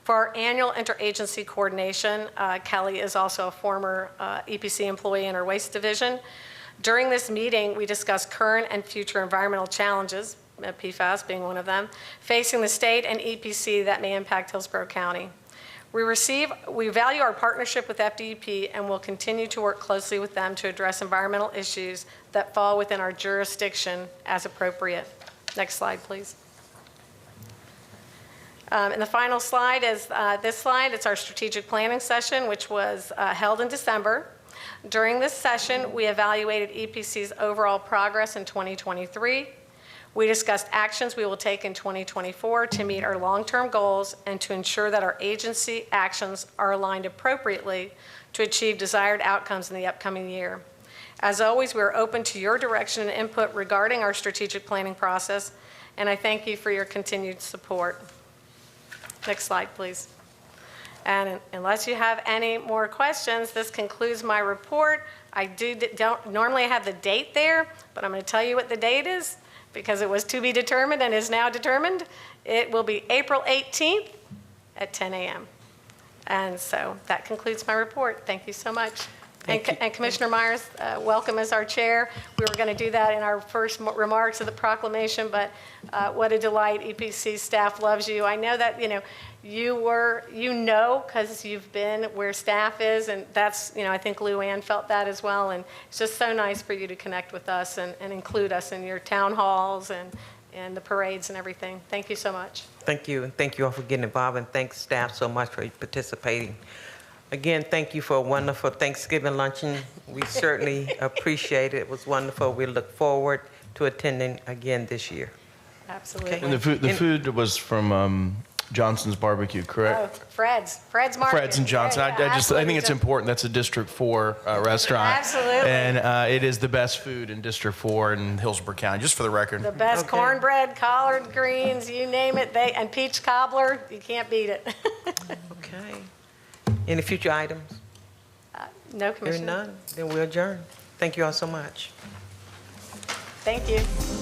for our annual interagency coordination. Kelly is also a former EPC employee in our waste division. During this meeting, we discussed current and future environmental challenges, PFAS being one of them, facing the state and EPC that may impact Hillsborough County. We value our partnership with FDEP and will continue to work closely with them to address environmental issues that fall within our jurisdiction as appropriate. Next slide, please. And the final slide is this slide. It's our strategic planning session, which was held in December. During this session, we evaluated EPC's overall progress in 2023. We discussed actions we will take in 2024 to meet our long-term goals and to ensure that our agency actions are aligned appropriately to achieve desired outcomes in the upcoming year. As always, we are open to your direction and input regarding our strategic planning process, and I thank you for your continued support. Next slide, please. And unless you have any more questions, this concludes my report. I don't normally have the date there, but I'm going to tell you what the date is, because it was to be determined and is now determined. It will be April 18th at 10 a.m. And so that concludes my report. Thank you so much. And Commissioner Myers, welcome as our chair. We were going to do that in our first remarks of the proclamation, but what a delight. EPC staff loves you. I know that, you know, because you've been where staff is, and that's, I think Lou Ann felt that as well. And it's just so nice for you to connect with us and include us in your town halls and the parades and everything. Thank you so much. Thank you, and thank you all for getting involved, and thanks staff so much for participating. Again, thank you for a wonderful Thanksgiving luncheon. We certainly appreciate it. It was wonderful. We look forward to attending again this year. Absolutely. And the food was from Johnson's Barbecue, correct? Oh, Fred's Market. Fred's and Johnson. Yeah, I think it's important. That's a District 4 restaurant. Absolutely. And it is the best food in District 4 in Hillsborough County, just for the record. The best cornbread, collard greens, you name it, and peach cobbler, you can't beat it. Okay. Any future items? No, Commissioner. Hearing none, then we'll adjourn. Thank you all so much. Thank you.